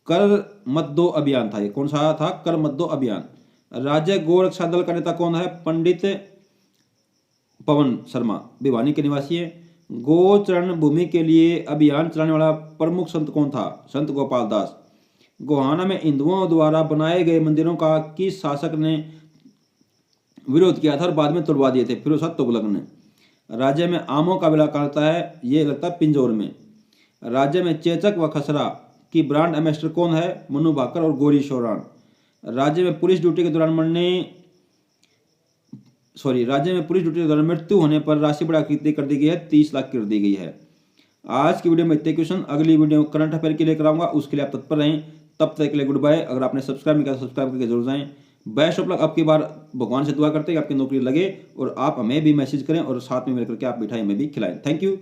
कर मत दो अभियान था। ये कौन सा था? कर मत दो अभियान। राज्य गौ रक्षा दल का नेता कौन है? पंडित पवन शर्मा, भिवानी के निवासी है। गोचरण भूमि के लिए अभियान चलाने वाला प्रमुख संत कौन था? संत गोपाल दास। गोहाना में हिंदुओं द्वारा बनाए गए मंदिरों का किस शासक ने विरोध किया था और बाद में तुड़वा दिए थे? फिरोज शाह तुगलक ने। राज्य में आमों का विला कहाँ लगता है? ये लगता है पिंजौर में। राज्य में चेचक व खसरा की ब्रांड एम्बेसडर कौन है? मनु भाकर और गौरी शौरान। राज्य में पुलिस ड्यूटी के दौरान मृत्यु होने पर राशि बढ़ा कितनी कर दी गई है? 30 लाख कर दी गई है। आज की वीडियो में इतने क्वेश्चन, अगली वीडियो करंट अफेयर के लिए कराऊंगा, उसके लिए आप तत्पर रहें। तब तक के लिए गुड बाय। अगर आपने सब्सक्राइब नहीं किया तो सब्सक्राइब करके जरूर जाएं। Best of luck. अब की बार भगवान से दुआ करते हैं कि आपकी नौकरी लगे और आप हमें भी मैसेज करें और साथ में मिलकर के आप मिठाई हमें भी खिलाएं। Thank you.